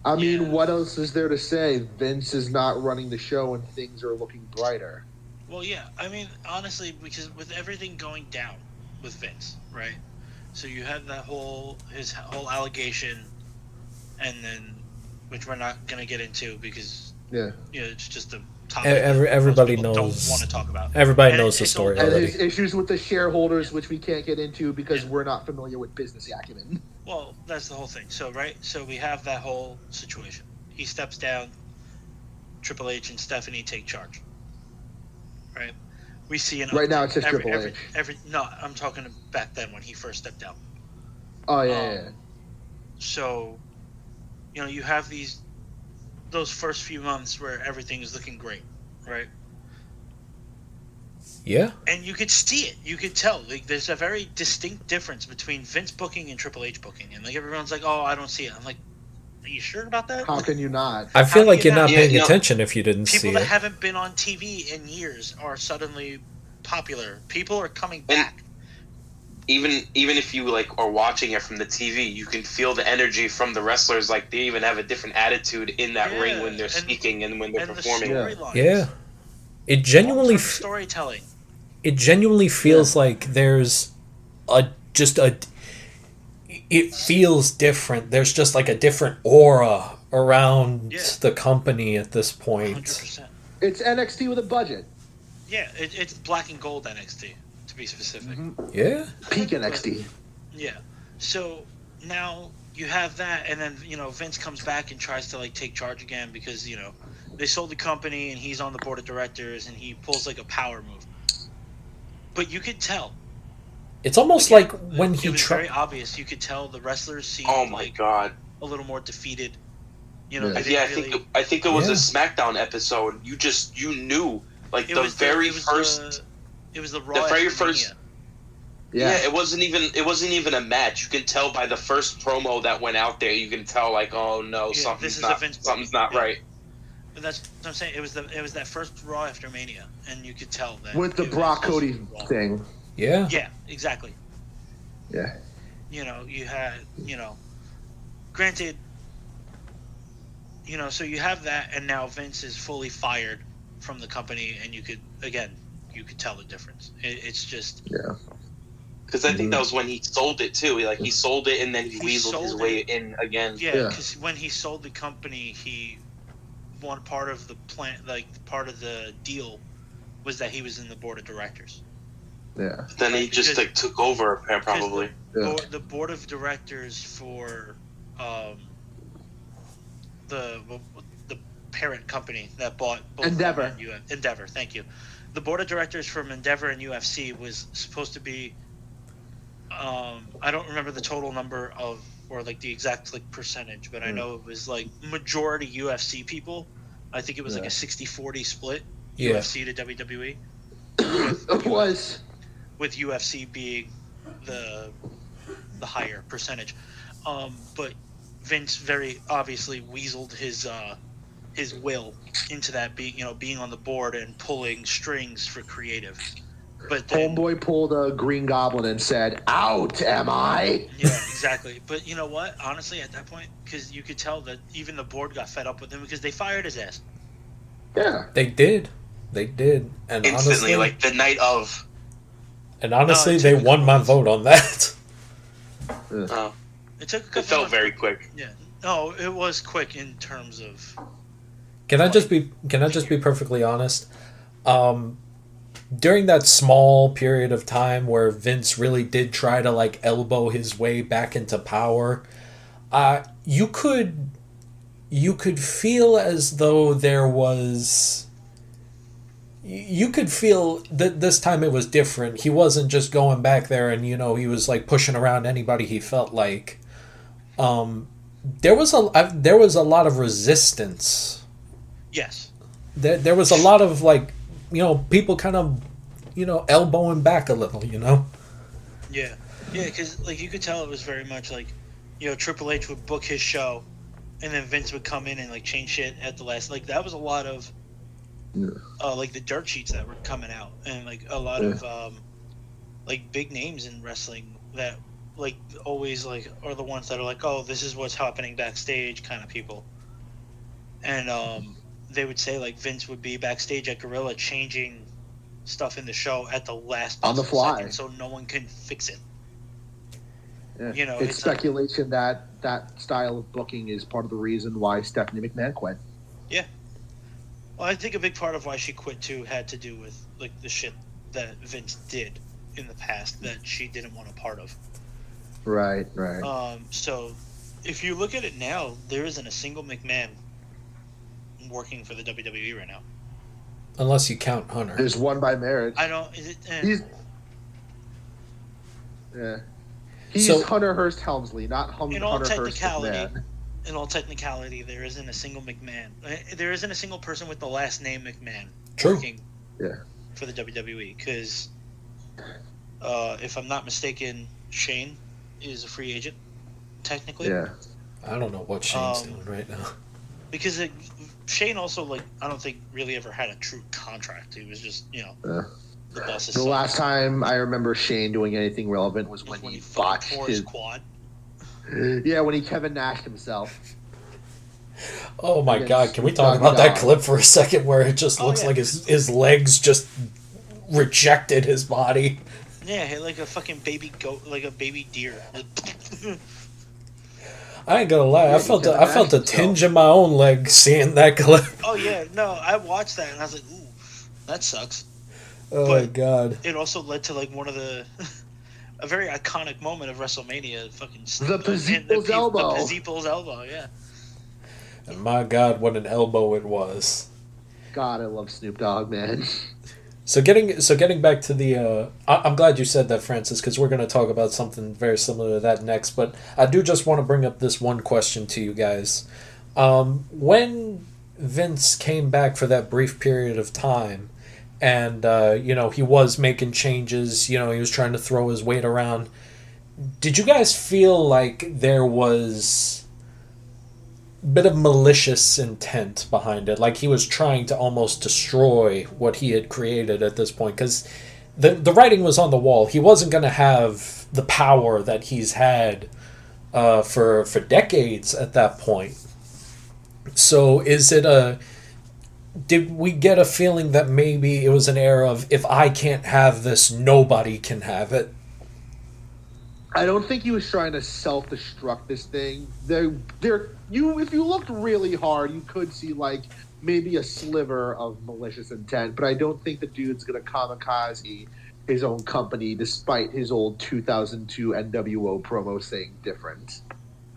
I mean, what else is there to say? Vince is not running the show and things are looking brighter. Well, yeah. I mean, honestly, because with everything going down with Vince, right? So you had his whole allegation and then which we're not going to get into because it's just a topic everybody knows. Don't want to talk about. Everybody knows the story and already. there's issues with the shareholders, which we can't get into because we're not familiar with business acumen. Well, that's the whole thing. So we have that whole situation. He steps down. Triple H and Stephanie take charge. Right. We see right now it's just Triple H. No, I'm talking back then when he first stepped down. Oh yeah. So, you have those first few months where everything is looking great, right? Yeah. And you could see it. You could tell. Like, there's a very distinct difference between Vince booking and Triple H booking. And like everyone's like, "Oh, I don't see it." I'm like, "Are you sure about that?" How can you not? I feel like you're not paying attention if you didn't see it. People that haven't been on TV in years are suddenly popular. People are coming back. Even if you are watching it from the TV, you can feel the energy from the wrestlers. Like they even have a different attitude in that ring when they're speaking and when they're performing. It genuinely storytelling. It genuinely feels like there's it feels different. There's just like a different aura around the company at this point. 100%. It's NXT with a budget. Yeah, it's black and gold NXT. To be specific. Mm-hmm. Yeah. Peak NXT. Yeah. So now you have that, and then Vince comes back and tries to take charge again because they sold the company and he's on the board of directors and he pulls a power move. But you could tell. It's almost like when he it was very obvious. You could tell the wrestlers seemed God, a little more defeated. I think it was a SmackDown episode. You knew the very first. It was the Raw. The very first. Yeah, it wasn't even a match. You can tell by the first promo that went out there. You can tell oh no, something's not right. But that's what I'm saying. It was that first Raw after Mania, and you could tell that with the Brock Cody thing. Yeah. Yeah, exactly. Yeah. You had granted. So you have that, and now Vince is fully fired from the company, and you could tell the difference. It's just because I think that was when he sold it too. He sold it and then he weaseled his way in again. Yeah, because when he sold the company, one part of the plan, part of the deal, was that he was in the board of directors. Yeah. Then he just took over probably. The board of directors for the parent company that bought both Endeavor. Endeavor, thank you. The board of directors from Endeavor and UFC was supposed to be, I don't remember the total number or the exact percentage, but I know it was majority UFC people. I think it was a 60-40 split, UFC to WWE. It was. With UFC being the higher percentage. But Vince very obviously weaseled his will into that, being on the board and pulling strings for creative. But then, Homeboy pulled a Green Goblin and said, "Out, am I?" Yeah, exactly. But you know what? Honestly, at that point, because you could tell that even the board got fed up with him because they fired his ass. Yeah, they did, and instantly, honestly, the night of. And honestly, they won my vote on that. Oh. It took. It felt very quick. Yeah. No, it was quick in terms of. Can I just be perfectly honest? During that small period of time where Vince really did try to elbow his way back into power, you could feel as though there was. You could feel that this time it was different. He wasn't just going back there and he was pushing around anybody he felt like. There was a lot of resistance. Yes. There was a lot of people kind of elbowing back a little. Yeah, because you could tell it was very much Triple H would book his show, and then Vince would come in and change shit at the last. That was a lot of. The dirt sheets that were coming out, and a lot of big names in wrestling that always are the ones that are oh, this is what's happening backstage kind of people. And they would say Vince would be backstage at Gorilla changing stuff in the show at the last on the fly second, so no one can fix it. it's speculation that style of booking is part of the reason why Stephanie McMahon quit. Yeah. Well, I think a big part of why she quit too had to do with like the shit that Vince did in the past that she didn't want a part of. Right. So if you look at it now, there isn't a single McMahon working for the WWE right now. Unless you count Hunter. There's one by marriage. I don't. Is it? He's Hunter Hearst Helmsley, not Hunter Hearst McMahon. In all technicality, there isn't a single McMahon. There isn't a single person with the last name McMahon working for the WWE. Because, if I'm not mistaken, Shane is a free agent, technically. Yeah. I don't know what Shane's doing right now. Because Shane also, I don't think really ever had a true contract. He was just, the boss's son. Last time I remember Shane doing anything relevant was when he botched his quad. Yeah, when he Kevin Nashed himself. Oh my God! Can we talk about that clip for a second, where it just looks like his legs just rejected his body? Yeah, like a fucking baby goat, like a baby deer. I ain't gonna lie, I felt a tinge in my own leg seeing that clip. Oh yeah, no, I watched that and I was like, ooh, that sucks. Oh my God! It also led to one of the. A very iconic moment of WrestleMania, fucking the Pazipos elbow. The Pazipos elbow, yeah. And my God, what an elbow it was! God, I love Snoop Dogg, man. So getting back to the, I'm glad you said that, Francis, because we're going to talk about something very similar to that next. But I do just want to bring up this one question to you guys. When Vince came back for that brief period of time. And, he was making changes, he was trying to throw his weight around. Did you guys feel like there was a bit of malicious intent behind it? Like he was trying to almost destroy what he had created at this point? Because the writing was on the wall. He wasn't going to have the power that he's had for decades at that point. So is it did we get a feeling that maybe it was an era of, if I can't have this, nobody can have it? I don't think he was trying to self-destruct this thing. If you looked really hard, you could see maybe a sliver of malicious intent, but I don't think the dude's gonna kamikaze his own company despite his old 2002 NWO promo saying different.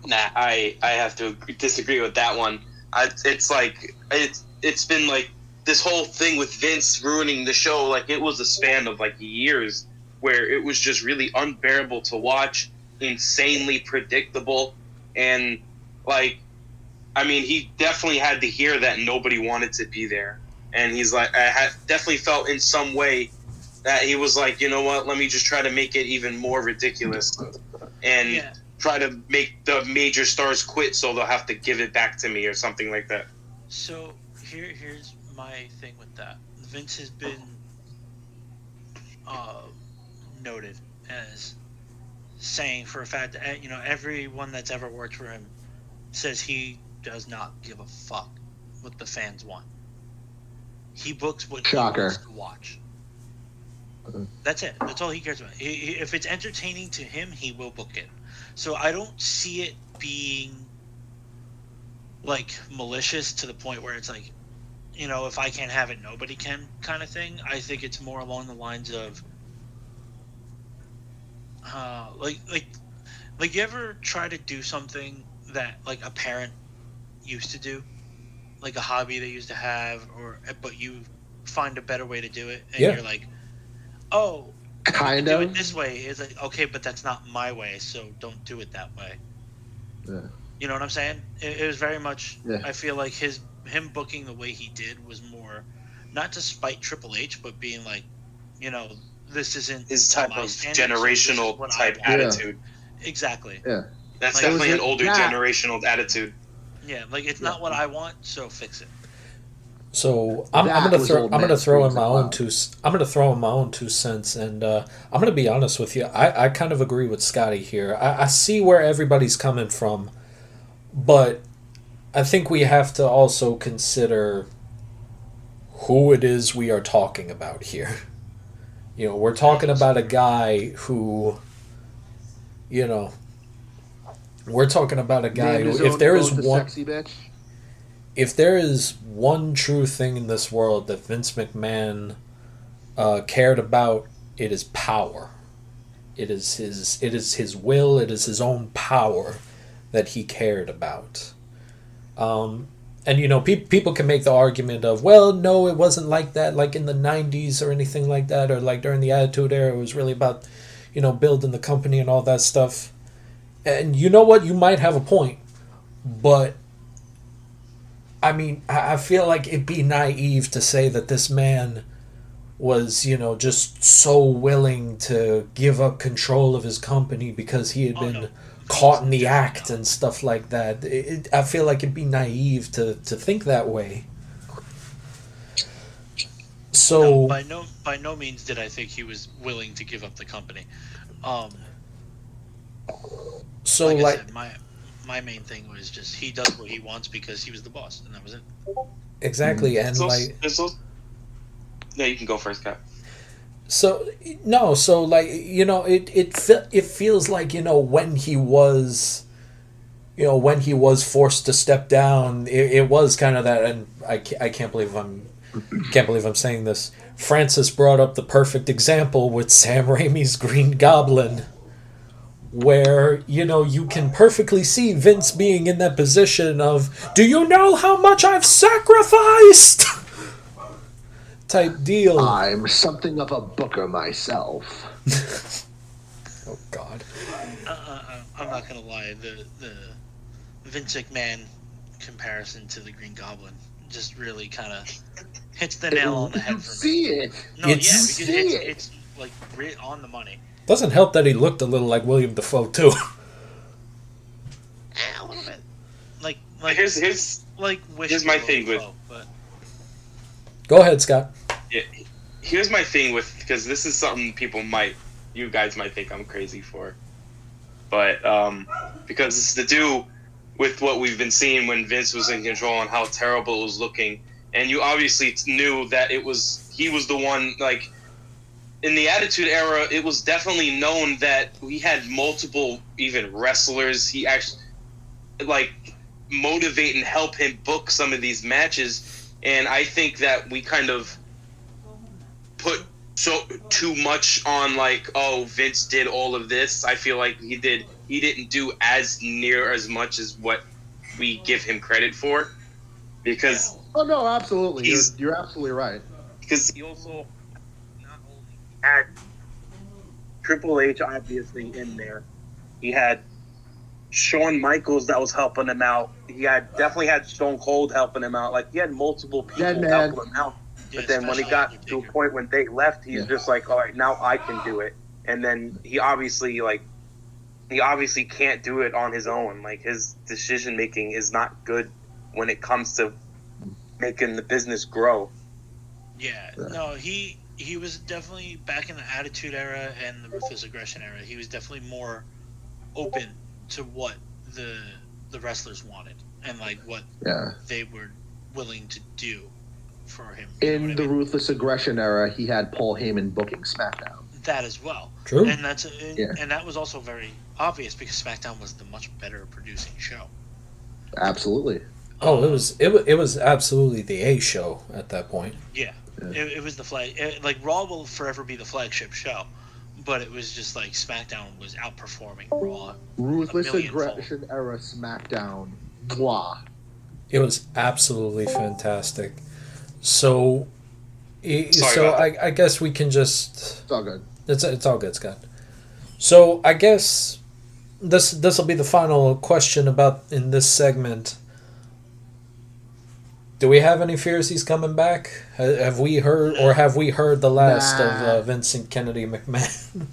Nah, I have to disagree with that one. It's been this whole thing with Vince ruining the show. It was a span of years where it was just really unbearable to watch, insanely predictable, and he definitely had to hear that nobody wanted to be there, and he's definitely felt in some way that he was you know what, let me just try to make it even more ridiculous and try to make the major stars quit so they'll have to give it back to me or something like that. So here's my thing with that. Vince has been noted as saying for a fact that everyone that's ever worked for him says he does not give a fuck what the fans want. He books what he wants to watch. That's it. That's all he cares about. If it's entertaining to him, he will book it. So I don't see it being malicious to the point where it's if I can't have it, nobody can kind of thing. I think it's more along the lines of you ever try to do something that a parent used to do, a hobby they used to have, but you find a better way to do it, and you're oh, kind of do it this way. It's okay, but that's not my way, so don't do it that way. Yeah. You know what I'm saying? It was very much. Yeah. I feel like him booking the way he did was more not to spite Triple H, but being this isn't his type of generational type attitude. Yeah. Exactly. Yeah, that's definitely an older generational attitude. Yeah, it's not what I want, so fix it. So I'm gonna throw in my own 2 cents, and I'm gonna be honest with you. I kind of agree with Scotty here. I see where everybody's coming from, but I think we have to also consider who it is we are talking about here. We're talking about a guy who, We're talking about a guy who, if there is one, sexy bitch. If there is one true thing in this world that Vince McMahon cared about, it is power. It is his will. It is his own power that he cared about. And people can make the argument of, well, no, it wasn't like that, like in the 90s or anything like that, or like during the Attitude Era, it was really about, building the company and all that stuff. And you know what? You might have a point, but I mean, I feel like it'd be naive to say that this man was, just so willing to give up control of his company because he had been caught in the act and stuff like that. I feel like it'd be naive to think that way. So by no means did I think he was willing to give up the company. So like I said, my main thing was just he does what he wants because he was the boss, and that was it. Exactly, and no, you can go first, Cap. So it feels like when he was forced to step down, it was kind of that, and I can't believe I'm saying this. Francis brought up the perfect example with Sam Raimi's Green Goblin, where you can perfectly see Vince being in that position of, do you know how much I've sacrificed? Type deal. I'm something of a booker myself. Oh God. I'm not gonna lie. The Vince McMahon comparison to the Green Goblin just really kind of hits the nail on the head for me. See it? No, because it's like right on the money. Doesn't help that he looked a little like William Dafoe too. A little bit. Like here's my thing with. But... Go ahead, Scott. Yeah, here's my thing with, because this is something you guys might think I'm crazy for, but because it's to do with what we've been seeing when Vince was in control and how terrible it was looking, and you obviously knew that he was the one, like. In the Attitude Era, it was definitely known that we had multiple, even wrestlers. He actually, motivate and help him book some of these matches. And I think that we kind of put too much on, Vince did all of this. I feel like he didn't do as near as much as what we give him credit for. Because... Oh, no, absolutely. You're absolutely right. Because he also... had Triple H obviously in there. He had Shawn Michaels that was helping him out. He definitely had Stone Cold helping him out. Like, he had multiple people helping him out. But then when he got to a point when they left, he's just like, all right, now I can do it. And then he obviously can't do it on his own. Like, his decision making is not good when it comes to making the business grow. Yeah, no, he was definitely, back in the Attitude Era and the Ruthless Aggression Era, he was definitely more open to what the wrestlers wanted and what they were willing to do for him. In the Ruthless Aggression Era, he had Paul Heyman booking SmackDown. That as well. True. And and that was also very obvious because SmackDown was the much better producing show. Absolutely. Oh, it was absolutely the A show at that point. Yeah. It was the flag. Raw will forever be the flagship show, but it was just SmackDown was outperforming Raw. Ruthless Aggression Era SmackDown. Mwah. It was absolutely fantastic. So I guess we can just. It's all good. It's all good, Scott. So I guess this will be the final question in this segment. Do we have any fears he's coming back? Have we heard the last of Vincent Kennedy McMahon?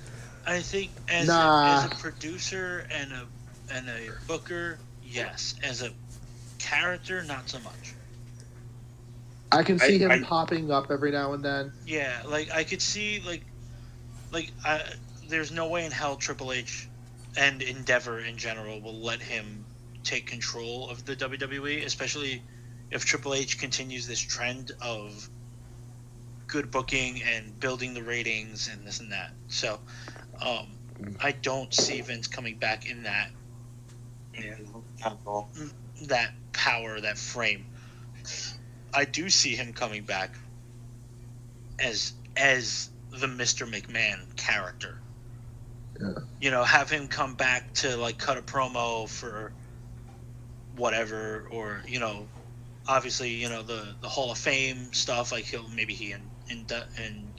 I think as a producer and a booker, yes. As a character, not so much. I can see him popping up every now and then. Yeah, I could see there's no way in hell Triple H and Endeavor in general will let him take control of the WWE, especially if Triple H continues this trend of good booking and building the ratings and this and that. So I don't see Vince coming back in that Yeah, not at all. That power, that frame. I do see him coming back as the Mr. McMahon character. Yeah. Have him come back to like cut a promo for whatever, or obviously the Hall of Fame stuff. Like he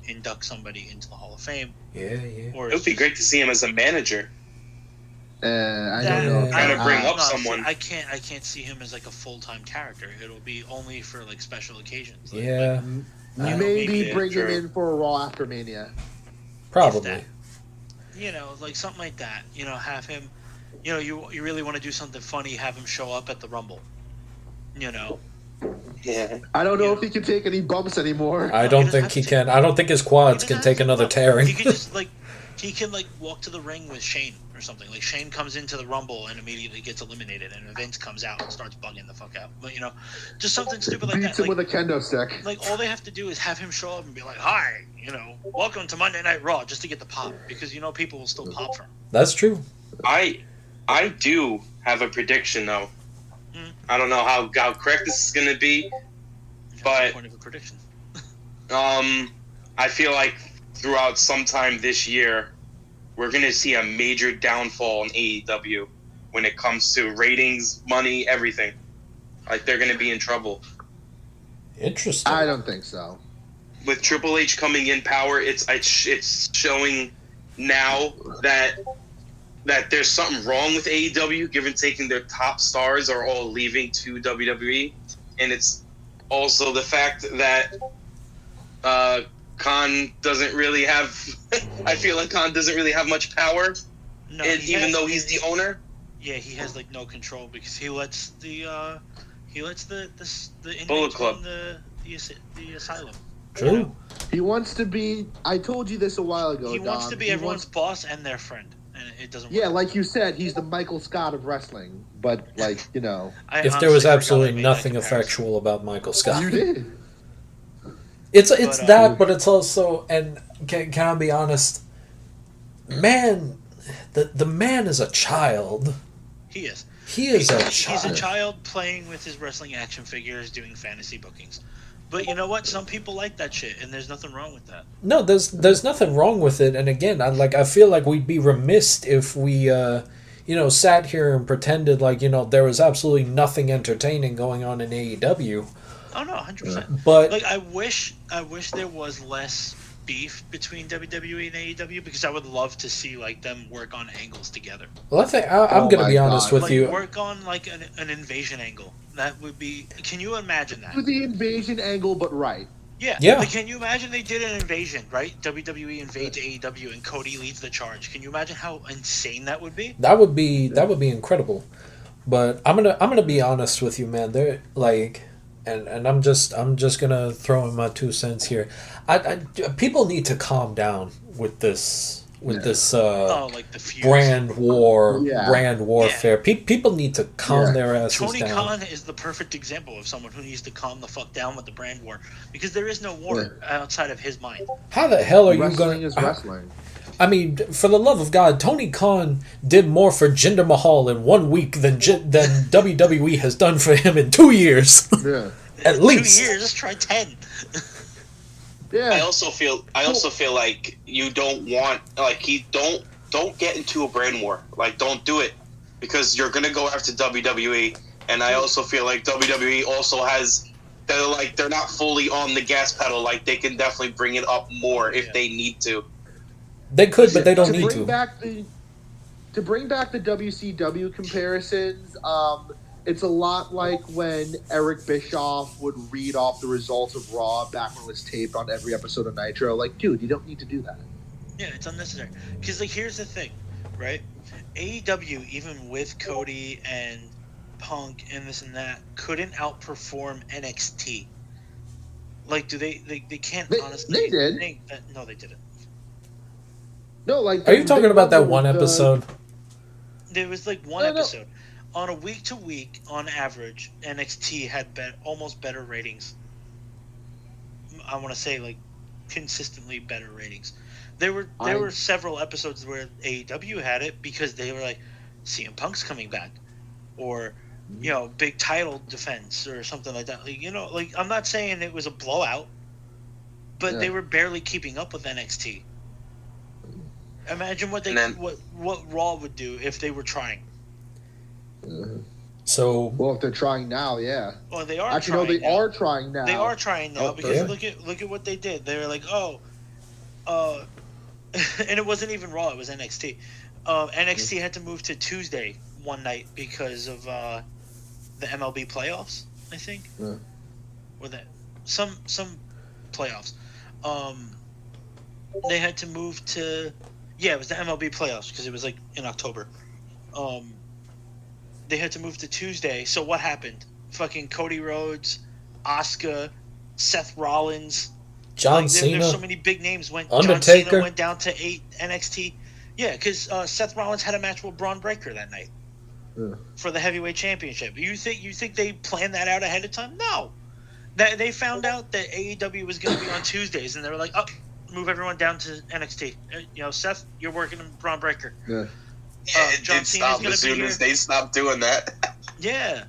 induct somebody into the Hall of Fame. Yeah. Or it would be great to see him as a manager. I don't know. Kind of bring up someone. I can't see him as like a full-time character. It'll be only for like special occasions. Maybe bring him in for a Raw after Mania. Probably. Like something like that. Have him. You really want to do something funny? Have him show up at the Rumble. Yeah. I don't know if he can take any bumps anymore. I don't think he can. I don't think his quads can take another tearing. He can just he can walk to the ring with Shane or something. Like Shane comes into the Rumble and immediately gets eliminated, and Vince comes out and starts bugging the fuck out. But just something stupid like that. Beats him with a kendo stick. Like all they have to do is have him show up and be like, "Hi, welcome to Monday Night Raw," just to get the pop, because people will still pop for him. That's true. I do have a prediction though. I don't know how correct this is going to be, but point of a prediction. I feel like throughout sometime this year, we're going to see a major downfall in AEW when it comes to ratings, money, everything. Like they're going to be in trouble. Interesting. I don't think so. With Triple H coming in power, it's showing now that there's something wrong with AEW, given taking their top stars are all leaving to WWE, and it's also the fact that Khan doesn't really have. I feel like Khan doesn't really have much power, even though he's the owner. Yeah, he has no control because he lets the Bullet Club, the asylum. True. He wants to be. I told you this a while ago. He wants to be everyone's boss and their friend. And it doesn't work. Yeah, like you said, he's the Michael Scott of wrestling. But, if there was absolutely nothing effectual about Michael Scott. You did. It's that, but it's also, and can I be honest, man, the man is a child. He is. He is a child. He's a child playing with his wrestling action figures, doing fantasy bookings. But you know what? Some people like that shit, and there's nothing wrong with that. No, there's nothing wrong with it. And again, I feel like we'd be remiss if we, sat here and pretended like there was absolutely nothing entertaining going on in AEW. Oh no, 100%. But I wish there was less beef between WWE and AEW, because I would love to see them work on angles together. Well, I'm going to be honest with you. Work on an invasion angle. That would be. Can you imagine that? Do the invasion angle, but right. Yeah. Can you imagine they did an invasion, right? WWE invades AEW and Cody leads the charge. Can you imagine how insane that would be? That would be incredible. But I'm gonna be honest with you, man. They're and I'm just gonna throw in my 2 cents here. People need to calm down with this. The brand warfare. Yeah. People need to calm their asses Tony down. Khan is the perfect example of someone who needs to calm the fuck down with the brand war, because there is no war outside of his mind. How the hell are wrestling you going? Is wrestling. I mean, for the love of God, Tony Khan did more for Jinder Mahal in 1 week than WWE has done for him in 2 years. Yeah, at least 2 years. Let's try 10. Yeah. I also feel like you don't want don't get into a brand war. Don't do it, because you're gonna go after WWE. And I also feel like WWE also has they're not fully on the gas pedal. They can definitely bring it up more if they need to. They could, but they don't need to. To bring back the WCW comparisons, it's a lot like when Eric Bischoff would read off the results of Raw back when it was taped on every episode of Nitro. Dude, you don't need to do that. Yeah, it's unnecessary. Because, here's the thing, right? AEW, even with Cody and Punk and this and that, couldn't outperform NXT. Do they can't honestly... They did. Think that, no, they didn't. No, Are you talking about that one episode? There was, one episode. On a week-to-week, on average, NXT had almost better ratings. I want to say, consistently better ratings. There were several episodes where AEW had it because they were like, CM Punk's coming back. or big title defense or something like that. Like I'm not saying it was a blowout, but they were barely keeping up with NXT. Imagine what Raw would do if they were trying. So if they're trying now, yeah. Well, they are. Actually, no, they are trying now. They are trying now because look at what they did. They were like, and it wasn't even Raw; it was NXT. NXT had to move to Tuesday one night because of the MLB playoffs, I think. Yeah. Or that some playoffs. They had to move to it was the MLB playoffs because it was like in October. They had to move to Tuesday. So what happened? Fucking Cody Rhodes, Asuka, Seth Rollins, John Cena. There's so many big names. Undertaker. John Cena went down to 8 NXT. Yeah, because Seth Rollins had a match with Braun Breaker that night for the heavyweight championship. You think they planned that out ahead of time? No. They found out that AEW was going to be on Tuesdays, and they were like, move everyone down to NXT. Seth, you're working in Braun Breaker. Yeah. It did stop as soon as they stopped doing that. Yeah.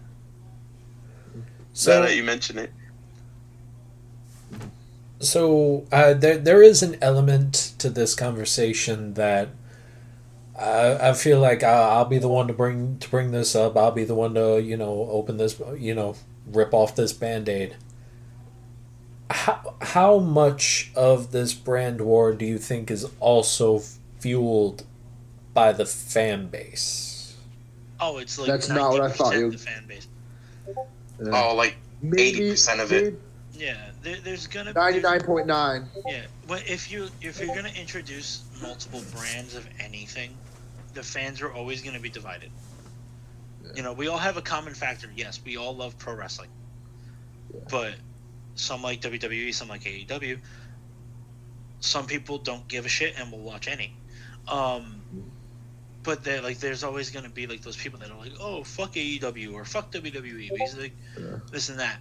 So now that you mention it. So there is an element to this conversation that I feel like I'll be the one to bring this up. I'll be the one to open this, rip off this Band-Aid. How much of this brand war do you think is also fueled by the fan base? Oh, it's like that's not what I thought. The fan base. Like 80% of it. Yeah, there's gonna be 99.9. Yeah, but if you're gonna introduce multiple brands of anything, the fans are always gonna be divided. Yeah. We all have a common factor. Yes, we all love pro wrestling, but some like WWE, some like AEW. Some people don't give a shit and will watch any. But there's always going to be like those people that are like, oh, fuck AEW or fuck WWE because this and that.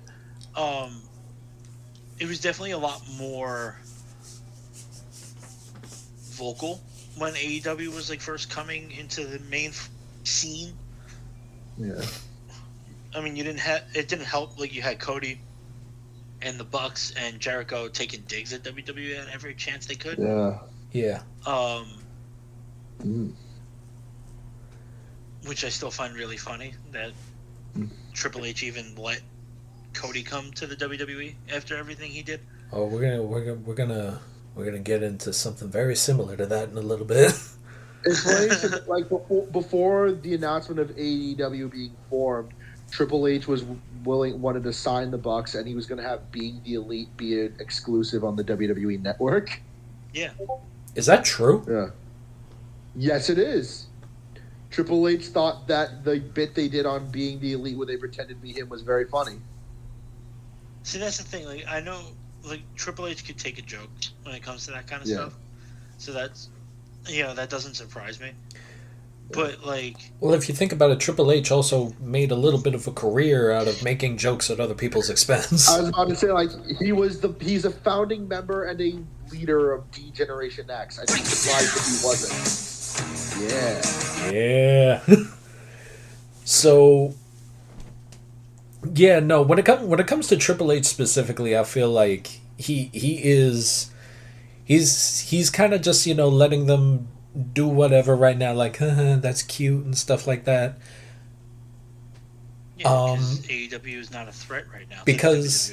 It was definitely a lot more vocal when AEW was first coming into the main scene. Yeah. I mean, it didn't help. You had Cody and the Bucks and Jericho taking digs at WWE at every chance they could. Yeah. Yeah. Which I still find really funny that Triple H even let Cody come to the WWE after everything he did. Oh, we're gonna get into something very similar to that in a little bit. It's funny, before the announcement of AEW being formed, Triple H wanted to sign the Bucks, and he was going to have Being the Elite be an exclusive on the WWE Network. Yeah. Is that true? Yeah. Yes, it is. Triple H thought that the bit they did on Being the Elite where they pretended to be him was very funny. See, that's the thing. I know, Triple H could take a joke when it comes to that kind of stuff. So that's, that doesn't surprise me. But, well, if you think about it, Triple H also made a little bit of a career out of making jokes at other people's expense. I was about to say, he's a founding member and a leader of D-Generation X. I'd be surprised if he wasn't. Yeah. So, no. When it comes to Triple H specifically, I feel like he's kind of just letting them do whatever right now, that's cute and stuff like that. Yeah, because AEW is not a threat right now. Because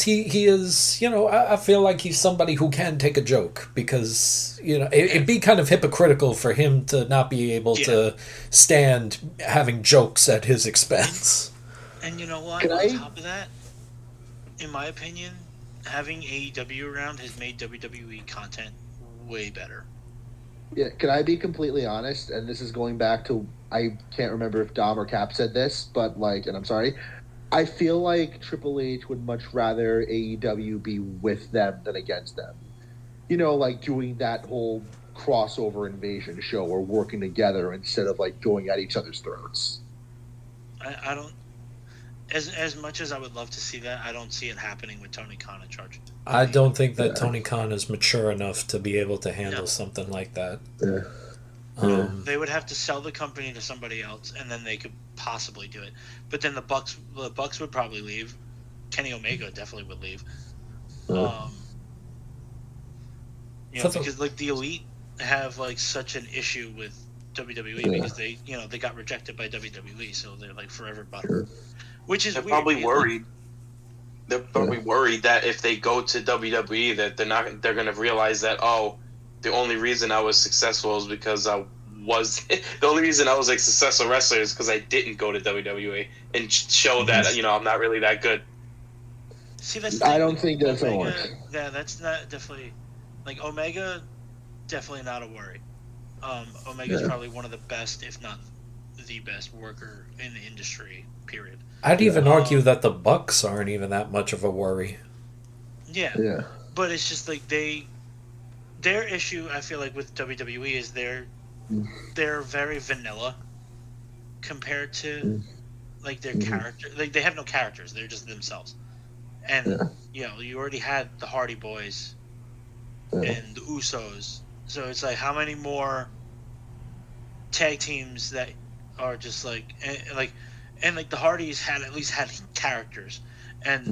he is, I feel like he's somebody who can take a joke. Because it'd be kind of hypocritical for him to not be able to stand having jokes at his expense. And you know what? On top of that, in my opinion, having AEW around has made WWE content way better. Yeah, can I be completely honest? And this is going back to, I can't remember if Dom or Cap said this, but and I'm sorry, I feel like Triple H would much rather AEW be with them than against them. Doing that whole crossover invasion show or working together instead of going at each other's throats. I don't. As much as I would love to see that, I don't see it happening with Tony Khan in charge. I don't think that Tony Khan is mature enough to be able to handle something like that. Yeah. They would have to sell the company to somebody else, and then they could possibly do it. But then the Bucks would probably leave. Kenny Omega definitely would leave. Because like the Elite have like such an issue with WWE because they got rejected by WWE, so they're like forever butthurt. Which is they're weird, probably worried. They're probably worried that if they go to WWE, that they're going to realize that the only reason I was successful is because the only reason I was a successful wrestler is because I didn't go to WWE and show that I'm not really that good. See, that's I don't think that's gonna work. Yeah, that's not definitely like Omega. Definitely not a worry. Omega's probably one of the best, if not the best worker in the industry. Period. I'd even argue that the Bucks aren't even that much of a worry. Yeah. But it's just like their issue, I feel like, with WWE is they're very vanilla compared to like their character. Like they have no characters; they're just themselves. And you already had the Hardy Boys and the Usos, so it's like how many more tag teams that are just like the Hardys had at least had characters, and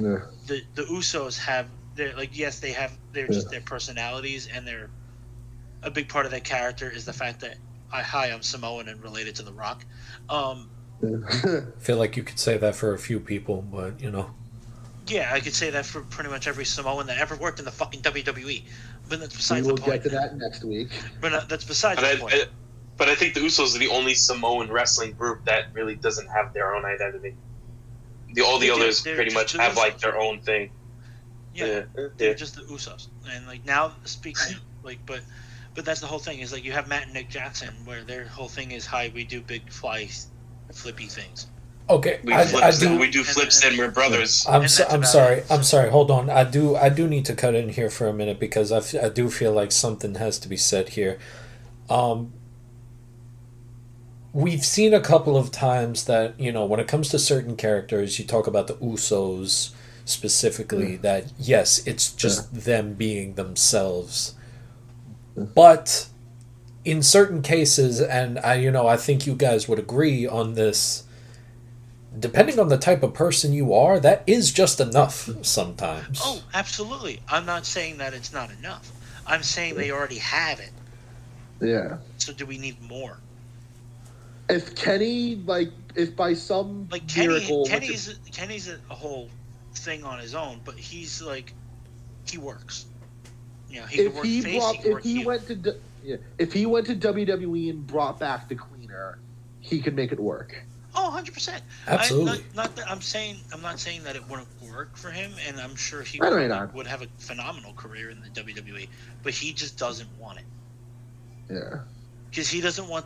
the Usos have they're just their personalities, and they're a big part of that character is the fact that I'm Samoan and related to The Rock. I feel like you could say that for a few people, but Yeah, I could say that for pretty much every Samoan that ever worked in the fucking WWE. But that's besides the point. We will get to that next week. But that's besides the point. But I think the Usos are the only Samoan wrestling group that really doesn't have their own identity. All the others pretty much have like their own thing. Yeah, they're just the Usos. And like now, speaking like, but that's the whole thing is like you have Matt and Nick Jackson where their whole thing is we do big flippy things. Okay, we do flips and we're brothers. I'm sorry. Hold on. I do need to cut in here for a minute because I do feel like something has to be said here. We've seen a couple of times that when it comes to certain characters, you talk about the Usos specifically. That yes, it's just them being themselves, but in certain cases, and I think you guys would agree on this. Depending on the type of person you are, that is just enough sometimes. Oh, absolutely. I'm not saying that it's not enough. I'm saying they already have it. Yeah. So do we need more? If Kenny, if by some miracle... Kenny's a whole thing on his own, but he's he works. He can work face, he can work heel. If he went to WWE and brought back the cleaner, he could make it work. Oh, 100%. Absolutely. I'm not saying that it wouldn't work for him, and I'm sure he would have a phenomenal career in the WWE, but he just doesn't want it. Yeah. Because he doesn't want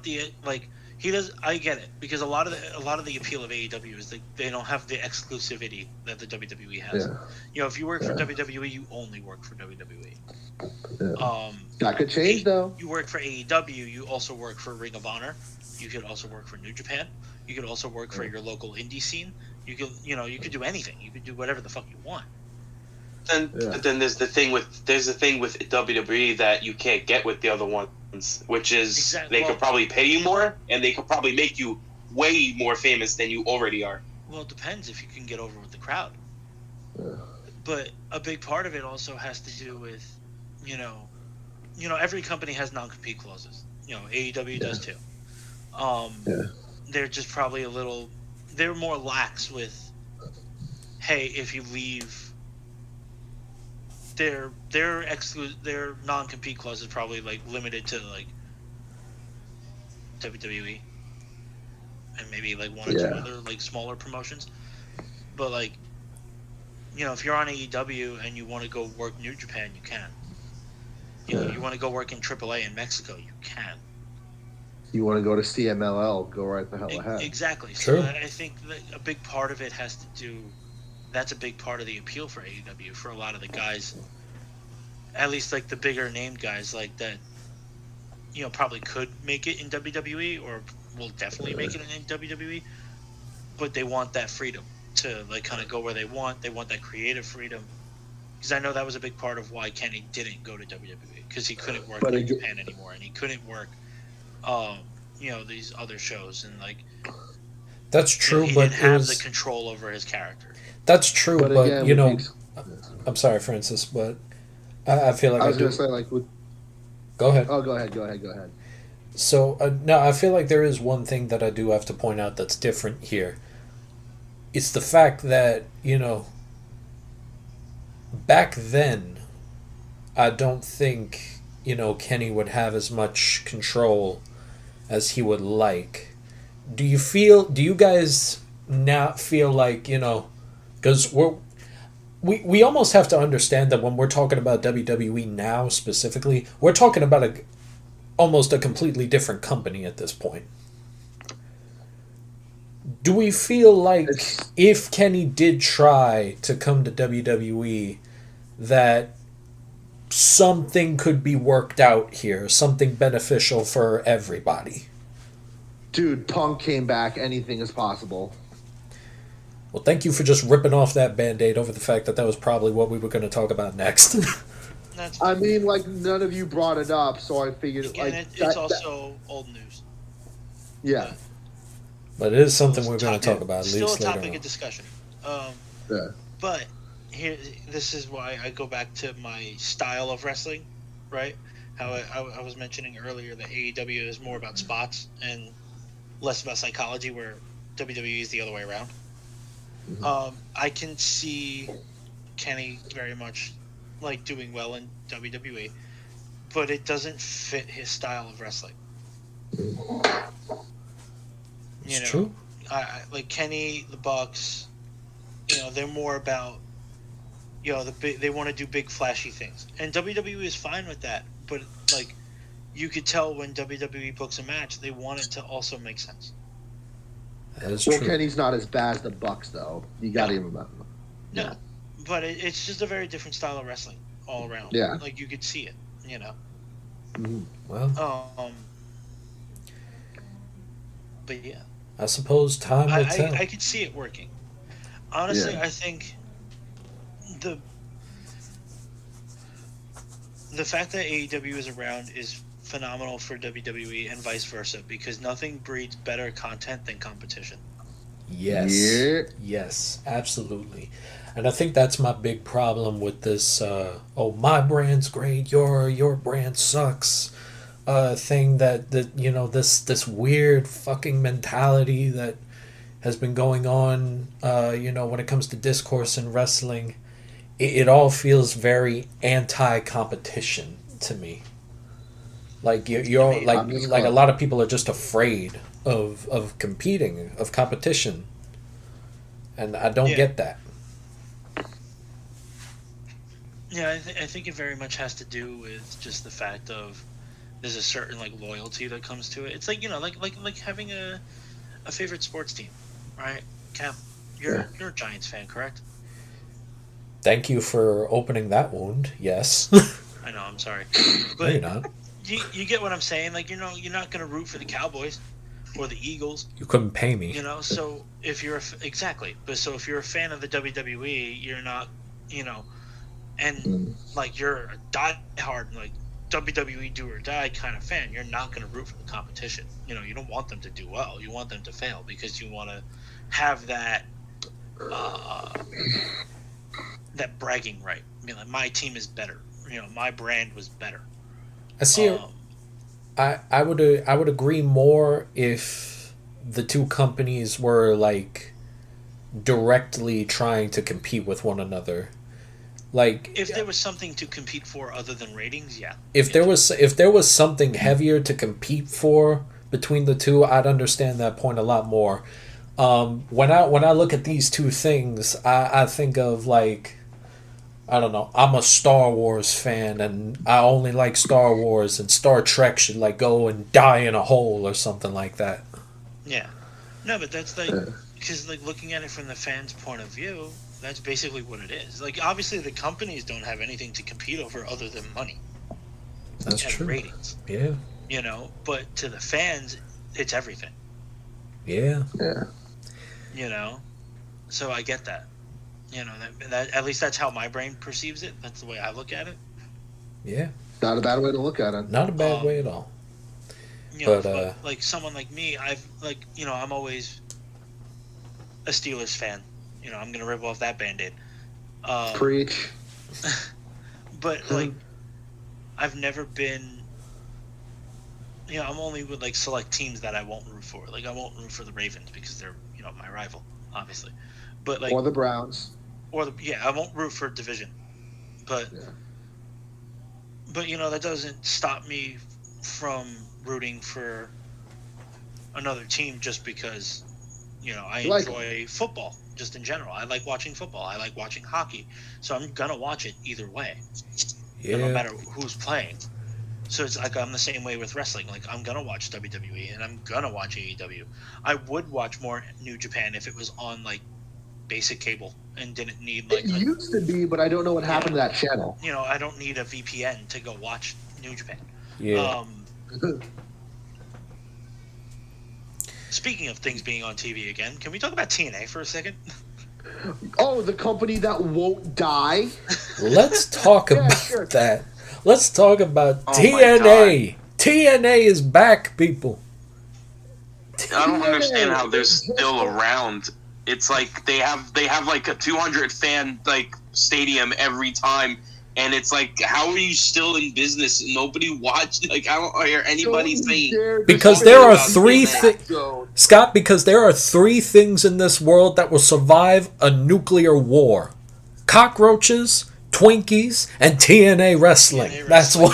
I get it, because a lot of the appeal of AEW is they don't have the exclusivity that the WWE has. Yeah. If you work for WWE, you only work for WWE. Yeah. That could change though. You work for AEW, you also work for Ring of Honor. You could also work for New Japan. You could also work for your local indie scene. You could do anything. You could do whatever the fuck you want. But then there's the thing with WWE that you can't get with the other ones, which is they could probably pay you more and they could probably make you way more famous than you already are. Well, it depends if you can get over with the crowd. But a big part of it also has to do with, every company has non-compete clauses. AEW does too. They're just probably they're more lax with, hey, if you leave, their non-compete clause is probably limited to WWE and maybe one or two other smaller promotions. But if you're on AEW and you want to go work New Japan, you can. You want to go work in AAA in Mexico, you can. You want to go to CMLL, go right the hell ahead. Exactly. True. So I think that a big part of it has to do... That's a big part of the appeal for AEW, for a lot of the guys, at least the bigger named guys that, probably could make it in WWE or will definitely make it in WWE, but they want that freedom to kind of go where they want. They want that creative freedom. Because I know that was a big part of why Kenny didn't go to WWE, because he couldn't work in Japan anymore, and he couldn't work these other shows, and like that's true, he but didn't have the control over his character. That's true, but again, I'm sorry, Francis, but I feel like I was going to say like with. Go ahead. Oh, go ahead. So no, I feel like there is one thing that I do have to point out that's different here. It's the fact that back then, I don't think Kenny would have as much control as he would like. Do you guys now feel like because we almost have to understand that when we're talking about WWE now specifically, we're talking about almost a completely different company at this point. Do we feel like if Kenny did try to come to WWE, that something could be worked out here, something beneficial for everybody? Dude, Punk came back. Anything is possible. Well, thank you for just ripping off that Band-Aid over the fact that was probably what we were going to talk about next. I mean, like, none of you brought it up, so I figured... Again, it's also old news. Yeah. But it is something we're going to talk about, at least later on. Still a topic of discussion. Yeah. But this is why I go back to my style of wrestling, right? How I was mentioning earlier that AEW is more about spots and less about psychology, where WWE is the other way around. Mm-hmm. I can see Kenny very much like doing well in WWE, but it doesn't fit his style of wrestling. It's true. Like Kenny, the Bucks, they're more about, they want to do big flashy things, and WWE is fine with that. But like, you could tell when WWE books a match, they want it to also make sense. That is true. Well, Kenny's not as bad as the Bucks, though. You got to give him that. No, but it's just a very different style of wrestling all around. Yeah, like you could see it. Mm-hmm. Well. But yeah. I suppose time will tell. I could see it working. Honestly, I think the fact that AEW is around is phenomenal for WWE and vice versa, because nothing breeds better content than competition. Yes. Yeah. Yes, absolutely. And I think that's my big problem with this my brand's great, your brand sucks thing that this weird fucking mentality that has been going on when it comes to discourse in wrestling. It all feels very anti-competition to me. Like you're like a lot of people are just afraid of competing, of competition, and I don't get that. Yeah, I think it very much has to do with just the fact of there's a certain like loyalty that comes to it. It's like like having a favorite sports team, right? Cam, you're a Giants fan, correct? Thank you for opening that wound. Yes. I know. I'm sorry, but no, you're not. You get what I'm saying? Like, you're not going to root for the Cowboys or the Eagles. You couldn't pay me. So if you're exactly, but so if you're a fan of the WWE, you're not, and like you're a diehard like WWE do or die kind of fan, you're not going to root for the competition. You don't want them to do well. You want them to fail because you want to have that that bragging right. I mean, like, my team is better. My brand was better. I see. I would agree more if the two companies were like directly trying to compete with one another. Like, if there was something to compete for other than ratings, yeah. If there was something heavier to compete for between the two, I'd understand that point a lot more. When I look at these two things, I think of like, I don't know, I'm a Star Wars fan and I only like Star Wars, and Star Trek should like go and die in a hole or something like that. Yeah. No, but that's like, because like looking at it from the fan's point of view, that's basically what it is. Like, obviously the companies don't have anything to compete over other than money. That's true. Ratings. Yeah. But to the fans, it's everything. Yeah. Yeah. So I get that. That at least that's how my brain perceives it. That's the way I look at it. Yeah. Not a bad way to look at it. Not a bad way at all. You know, but like someone like me, I'm always a Steelers fan. You know, I'm gonna rip off that Band-Aid. Preach. But like, I've never been. You know, I'm only with like select teams that I won't root for. Like, I won't root for the Ravens because they're my rival, obviously. But like, or the Browns. I won't root for division. But that doesn't stop me from rooting for another team just because I enjoy football just in general. I like watching football. I like watching hockey. So I'm gonna watch it either way. No matter who's playing. So it's like I'm the same way with wrestling. Like, I'm gonna watch WWE and I'm gonna watch AEW. I would watch more New Japan if it was on like basic cable and didn't need like. It used to be, but I don't know what happened to that channel. I don't need a VPN to go watch New Japan. Yeah. Speaking of things being on TV again, can we talk about TNA for a second? Oh, the company that won't die? Let's talk about that. Let's talk about TNA. TNA is back, people. I don't understand how they're still around. It's like they have like a 200 fan like stadium every time, and it's like, how are you still in business? Nobody watched. Like, I don't hear anybody saying. Because there are three things, Scott. Because there are three things in this world that will survive a nuclear war: cockroaches, Twinkies, and TNA wrestling. That's what.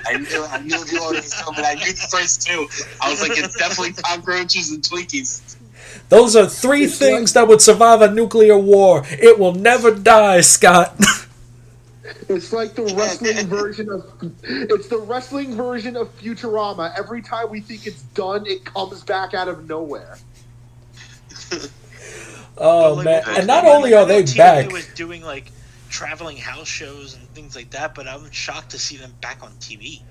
I knew you already told me. I knew the first two. I was like, it's definitely cockroaches and Twinkies. Those are three things that would survive a nuclear war. It will never die, Scott. It's like the wrestling version of. It's the wrestling version of Futurama. Every time we think it's done, it comes back out of nowhere. Oh man! And not only are they back, was doing like traveling house shows and things like that, but I'm shocked to see them back on TV.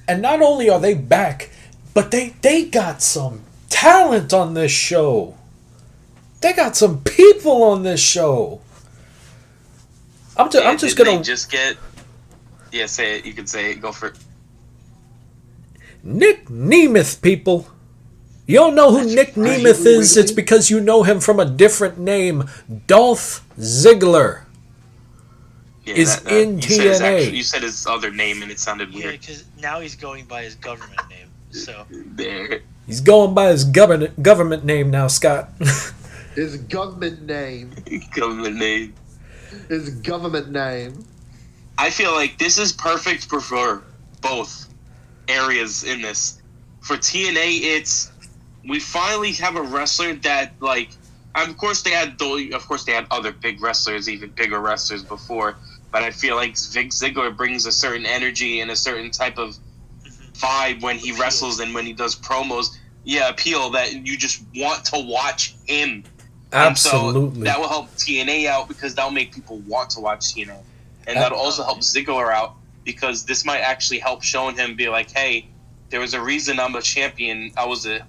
And not only are they back, but they got some talent on this show. They got some people on this show. I'm just gonna just get. Yeah, say it. You can say it. Go for it. Nick Nemeth, people. You don't know who Nick Nemeth is? It's because you know him from a different name. Dolph Ziggler is in TNA. You said his other name and it sounded weird. Yeah, because now he's going by his government name. So he's going by his government name now, Scott. His government name. Government name. His government name. I feel like this is perfect for both areas in this. For TNA, we finally have a wrestler that, like, of course they had other big wrestlers, even bigger wrestlers before, but I feel like Vic Ziggler brings a certain energy and a certain type of vibe when he wrestles and when he does promos. Yeah, appeal that you just want to watch him. Absolutely. And so that will help TNA out because that will make people want to watch TNA. And that'll also help Ziggler out because this might actually help showing him be like, hey, there was a reason I'm a champion. I was a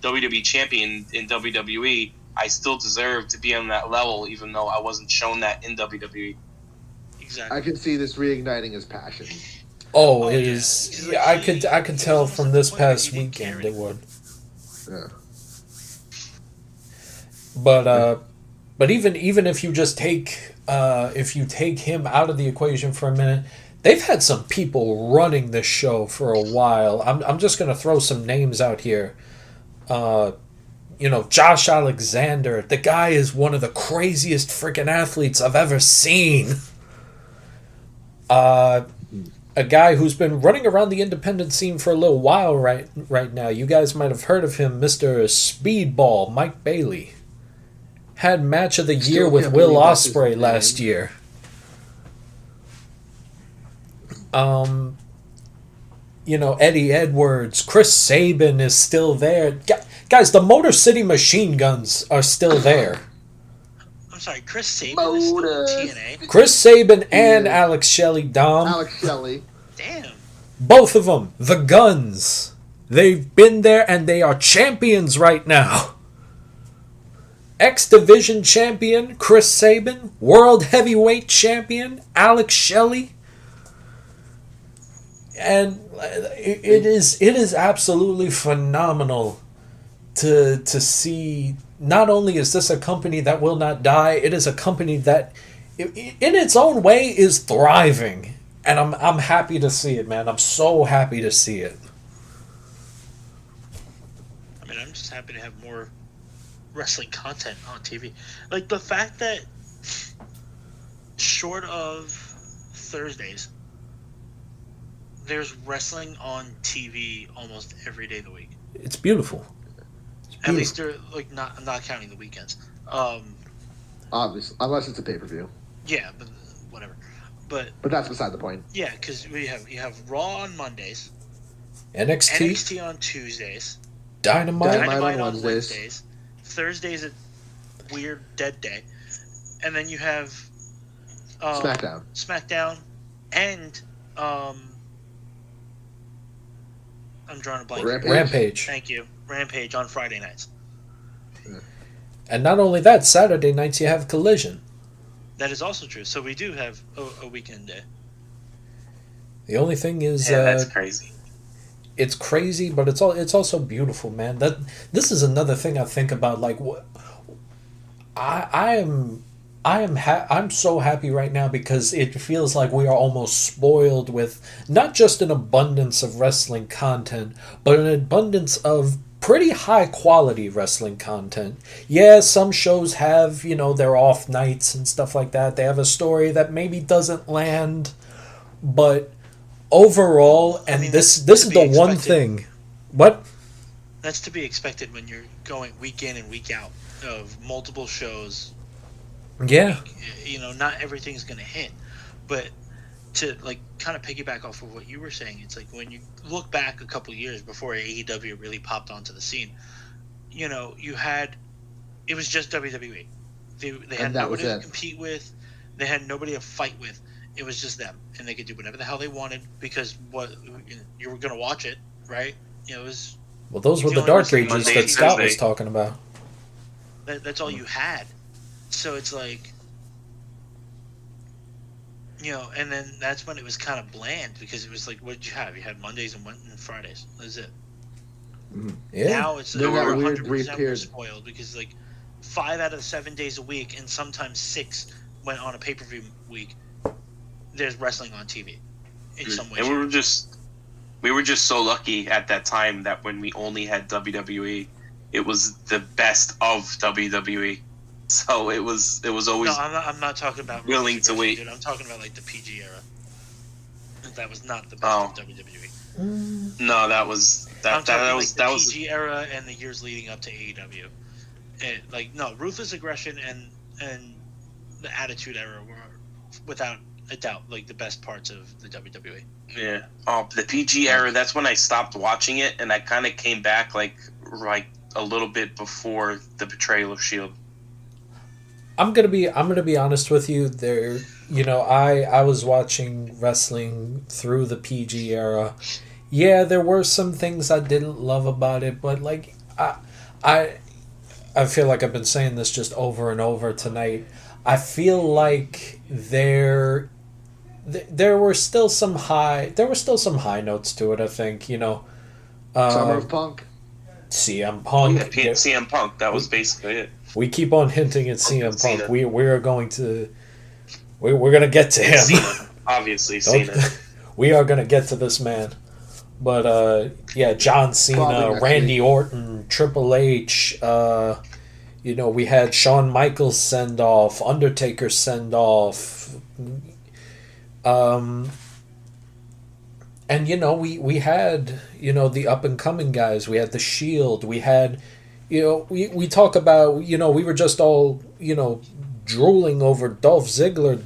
WWE champion in WWE. I still deserve to be on that level even though I wasn't shown that in WWE. Exactly. I can see this reigniting his passion. Oh, it is. Yeah, I could tell from this past weekend it would. Yeah. But even if you just take him out of the equation for a minute, they've had some people running this show for a while. I'm just gonna throw some names out here. Josh Alexander. The guy is one of the craziest freaking athletes I've ever seen. A guy who's been running around the independent scene for a little while right now. You guys might have heard of him, Mr. Speedball, Mike Bailey. Had match of the year with Will Ospreay last year. Eddie Edwards, Chris Sabin is still there. Guys, the Motor City Machine Guns are still there. I'm sorry, Chris Sabin is still in TNA? Chris Sabin and Alex Shelley, Dom. Alex Shelley. Damn. Both of them, the Guns. They've been there and they are champions right now. X Division champion Chris Sabin, World Heavyweight champion Alex Shelley. And it is absolutely phenomenal to see. Not only is this a company that will not die, it is a company that, in its own way, is thriving, and I'm happy to see it, man. I'm so happy to see it. I mean, I'm just happy to have more wrestling content on TV. Like the fact that, short of Thursdays, there's wrestling on TV almost every day of the week. It's beautiful. At least they're like not counting the weekends. Obviously, unless it's a pay-per-view. Yeah, but whatever. But that's beside the point. Yeah, because you have Raw on Mondays, NXT on Tuesdays, Dynamite on Wednesdays, Thursdays a weird dead day, and then you have SmackDown, and I'm drawing a blank. Rampage. Thank you. Rampage on Friday nights. And not only that, Saturday nights you have Collision. That is also true. So we do have a weekend day. The only thing is, that's crazy. It's crazy, but it's also beautiful, man. This is another thing I think about. Like, I'm so happy right now because it feels like we are almost spoiled with not just an abundance of wrestling content, but an abundance of pretty high quality wrestling content. Yeah, some shows have, their off nights and stuff like that. They have a story that maybe doesn't land, but overall, this is the one thing. What? That's to be expected when you're going week in and week out of multiple shows. Yeah. Not everything's going to hit, but to kind of piggyback off of what you were saying, it's like when you look back a couple years before AEW really popped onto the scene, it was just WWE. They had nobody to compete with. They had nobody to fight with. It was just them, and they could do whatever the hell they wanted because you were going to watch it, right? It was. Well, those were the dark ages that Scott was talking about. That's all you had. So it's like, and then that's when it was kind of bland because it was like, what did you have? You had Mondays and Fridays. That's it. Yeah. Now it's 100% spoiled because 5 out of the 7 days a week and sometimes 6 went on a pay-per-view week. There's wrestling on TV in some way. And we were just so lucky at that time that when we only had WWE, it was the best of WWE. So it was always. No, I'm not talking about willing to wait. Dude. I'm talking about the PG era. That was not the best of WWE. No, that was the PG era and the years leading up to AEW. Ruthless Aggression and the Attitude Era were without a doubt the best parts of the WWE. Yeah. Oh, the PG era. That's when I stopped watching it, and I kind of came back like a little bit before the betrayal of Shield. I'm gonna be honest with you. There, I was watching wrestling through the PG era. Yeah, there were some things I didn't love about it, but I feel like I've been saying this just over and over tonight. I feel like there were still some high notes to it. I think Summer of Punk. CM Punk. Yeah, CM Punk. That was basically it. We keep on hinting at CM Punk. We're going to get to him. Cena. Obviously, Cena. We are going to get to this man. But John Cena, Randy Orton, Triple H. We had Shawn Michaels send off, Undertaker send off. And we had the up and coming guys. We had the Shield. We had we talk about we were just all drooling over Dolph Ziggler.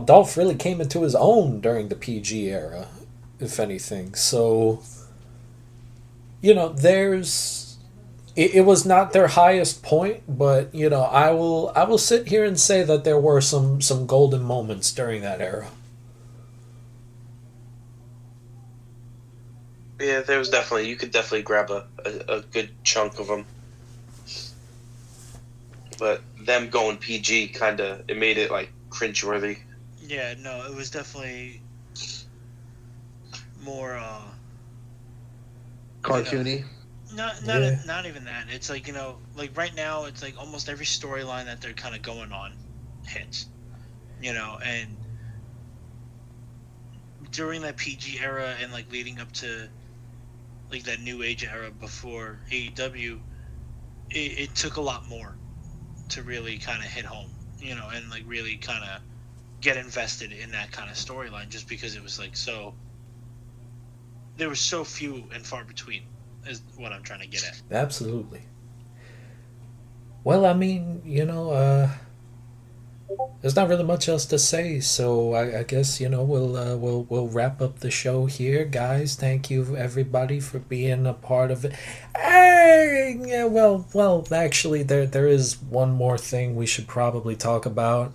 Dolph really came into his own during the PG era, if anything. So it was not their highest point, but I will sit here and say that there were some golden moments during that era. Yeah, there was definitely. You could definitely grab a good chunk of them, but them going PG it made it cringeworthy. Yeah, no, it was definitely more cartoony. Not even that. It's like, like right now, it's like almost every storyline that they're kind of going on hits, and during that PG era and like leading up to like that New Age era before AEW, it took a lot more to really kind of hit home, and like really kind of get invested in that kind of storyline, just because it was like there were so few and far between, is what I'm trying to get at. Absolutely. Well, I mean, there's not really much else to say, so I guess we'll wrap up the show here, guys. Thank you everybody for being a part of it. Yeah, well, actually, there is one more thing we should probably talk about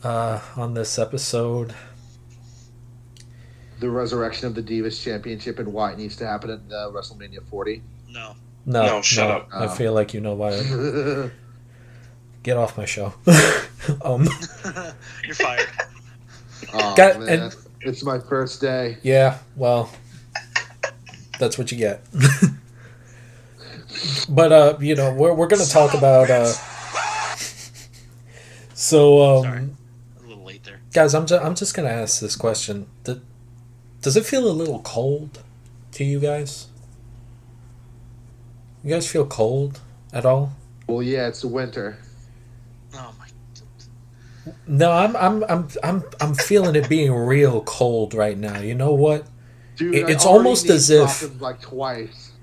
on this episode. The resurrection of the Divas Championship and why it needs to happen at WrestleMania 40. No, shut up. I feel like you know why. Get off my show. You're fired. Oh, man. It's my first day. Yeah, well, that's what you get. But we're going to talk about so sorry, a little late there, guys. I'm just going to ask this question. Does it feel a little cold to you guys? You guys feel cold at all? Well, yeah, it's the winter. Oh my. No, I'm feeling it being real cold right now. You know what? Dude, it's almost as if like twice.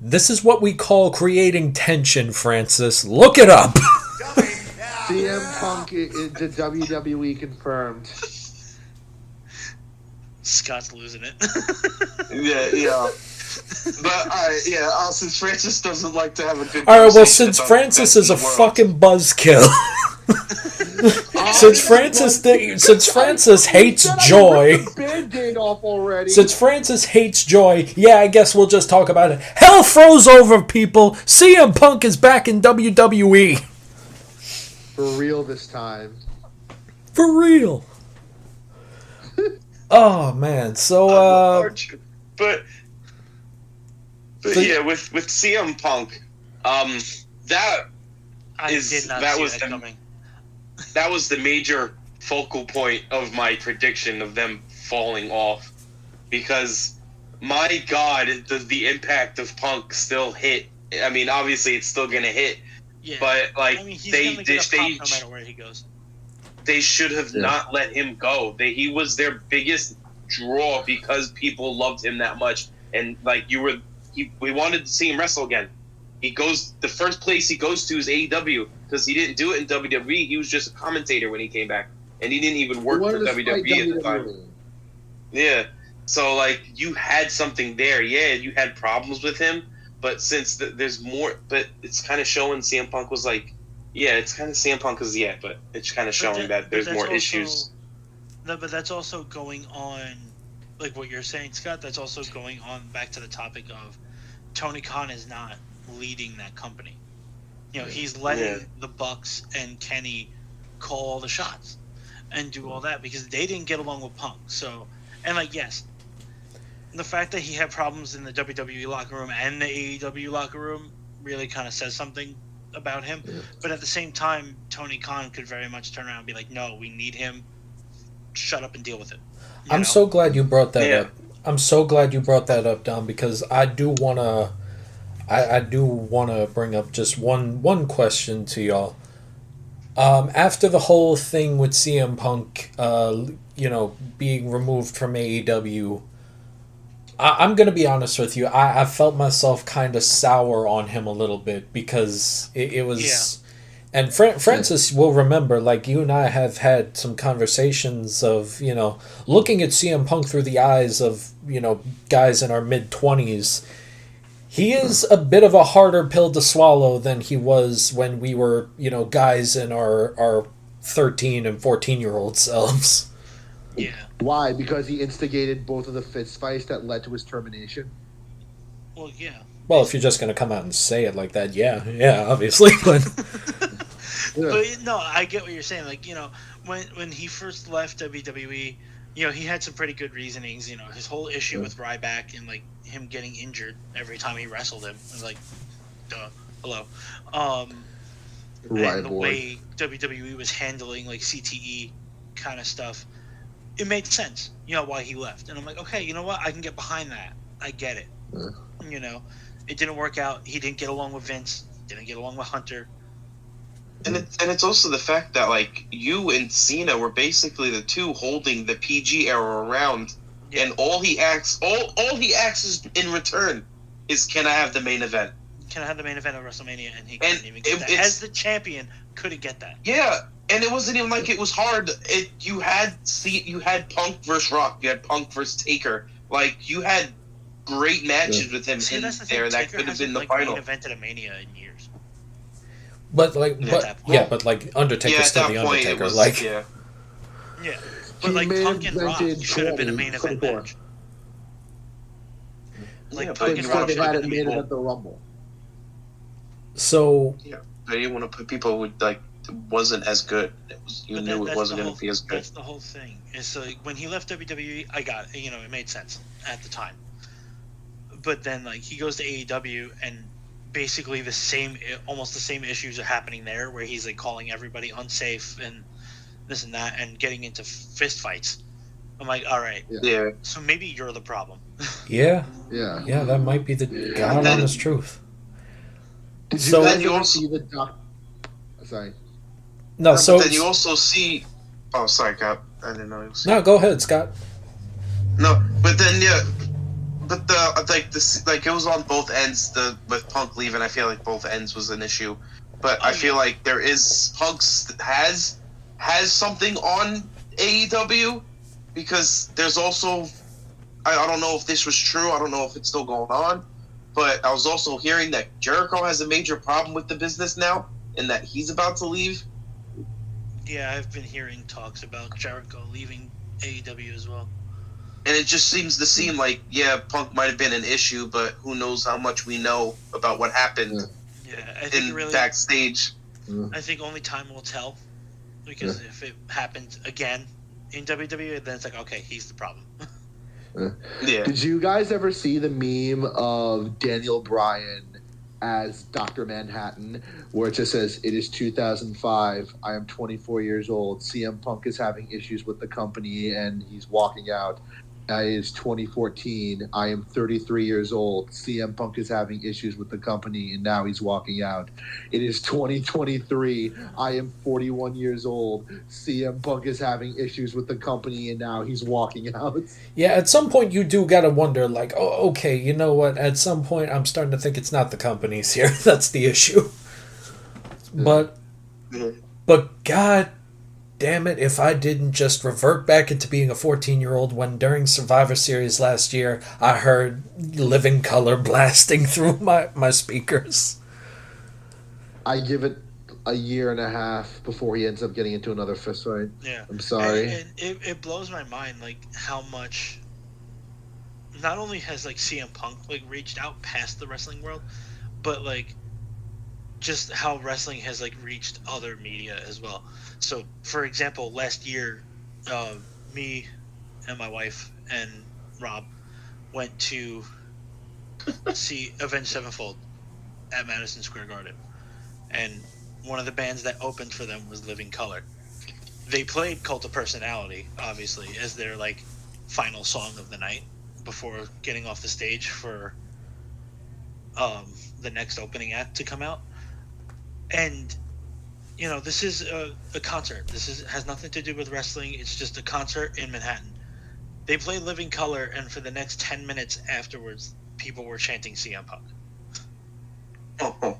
This is what we call creating tension, Francis. Look it up. CM Punk into WWE confirmed. Scott's losing it. Yeah. But since Francis doesn't like to have a good. All right, well, since Francis is a fucking buzzkill, since Francis hates joy, since Francis hates joy, yeah, I guess we'll just talk about it. Hell froze over, people. CM Punk is back in WWE. For real this time. For real. Oh man, so but yeah, with CM Punk, that was the major focal point of my prediction of them falling off, because my God, the impact of Punk still hit. I mean, obviously it's still gonna hit, but like he's gonna get a pop no matter where he goes. They should have not let him go. He was their biggest draw because people loved him that much, and like we wanted to see him wrestle again. The first place he goes to is AEW, because he didn't do it in WWE. He was just a commentator when he came back, and he didn't even work for WWE at the time. Yeah, so like you had something there. Yeah, you had problems with him, but since there's more, but it's kind of showing CM Punk was like. Yeah, it's kind of CM Punk but it's kind of showing that there's more issues. No, but that's also going on, like what you're saying, Scott, that's also going on back to the topic of Tony Khan is not leading that company. He's letting the Bucks and Kenny call all the shots and do all that because they didn't get along with Punk. So, and like, yes, the fact that he had problems in the WWE locker room and the AEW locker room really kind of says something about him, but at the same time Tony Khan could very much turn around and be like, no, we need him, shut up and deal with it. I'm so glad you brought that up. I'm so glad you brought that up, Dom, because I do want to bring up just one question to y'all. After the whole thing with CM Punk being removed from AEW, I'm going to be honest with you. I felt myself kind of sour on him a little bit because it was... Yeah. And Francis will remember, like, you and I have had some conversations of, looking at CM Punk through the eyes of, guys in our mid-20s. He is a bit of a harder pill to swallow than he was when we were, guys in our 13 and 14-year-old selves. Yeah. Why? Because he instigated both of the fist fights that led to his termination? Well, yeah. Well, if you're just going to come out and say it like that, yeah, obviously. But But no, I get what you're saying. Like, when he first left WWE, he had some pretty good reasonings. His whole issue with Ryback and like him getting injured every time he wrestled him. I was like, duh, hello. And the way WWE was handling like CTE kind of stuff, it made sense. Why he left, and I'm like, okay, you know what? I can get behind that. I get it. It didn't work out. He didn't get along with Vince. Didn't get along with Hunter. And it's also the fact that like you and Cena were basically the two holding the PG era around, and all he asks is in return is, can I have the main event? Can I have the main event of WrestleMania? And he couldn't even get that. As the champion, couldn't get that. Yeah, and it wasn't even like it was hard. You had Punk versus Rock, you had Punk versus Taker, like you had great matches with him in there that could have been the final. Main event at a Mania in years. But Undertaker's still the Undertaker. Was, like, yeah. But like Punk and Rock should have been a main event match. Like Punk and Rock should have been main event the Rumble. So I didn't want to put people with like it wasn't as good. You knew it wasn't going to be as good. That's the whole thing. It's like when he left WWE, I got it. It made sense at the time. But then like he goes to AEW and basically almost the same issues are happening there, where he's like calling everybody unsafe and this and that and getting into fist fights. I'm like, all right, yeah. So maybe you're the problem. Yeah. That might be the God honest truth. Did you guys ever see the doc? Sorry. No, but so then you also see. Oh, sorry, Cap. I didn't know. No, go ahead, Scott. No, but then but it was on both ends. With Punk leaving, I feel like both ends was an issue. But I feel like there is Punk's has something on AEW, because there's also I don't know if this was true. I don't know if it's still going on. But I was also hearing that Jericho has a major problem with the business now, and that he's about to leave. Yeah, I've been hearing talks about Jericho leaving AEW as well. And it just seems to seem like, Punk might have been an issue, but who knows how much we know about what happened I think backstage. I think only time will tell, because if it happens again in WWE, then it's like, okay, he's the problem. Did you guys ever see the meme of Daniel Bryan as Dr. Manhattan, where it just says, "It is 2005. I am 24 years old. CM Punk is having issues with the company and he's walking out. It is 2014. I am 33 years old. CM Punk is having issues with the company and now he's walking out. It is 2023. I am 41 years old. CM Punk is having issues with the company and now he's walking out." Yeah, at some point you do gotta wonder, like, oh, okay, you know what? At some point I'm starting to think it's not the companies here. That's the issue. But God damn it, if I didn't just revert back into being a 14-year-old when during Survivor Series last year I heard Living Color blasting through my speakers. I give it a year and a half before he ends up getting into another fist fight. Yeah. I'm sorry. And it blows my mind, like, how much not only has, like, CM Punk, like, reached out past the wrestling world, but, like, just how wrestling has, like, reached other media as well. So, for example, last year, me and my wife and Rob went to see Avenged Sevenfold at Madison Square Garden. And one of the bands that opened for them was Living Color. They played Cult of Personality, obviously, as their, like, final song of the night before getting off the stage for the next opening act to come out. And, you know, this is a concert. This has nothing to do with wrestling. It's just a concert in Manhattan. They played Living Color, and for the next 10 minutes afterwards, people were chanting CM Punk. Oh,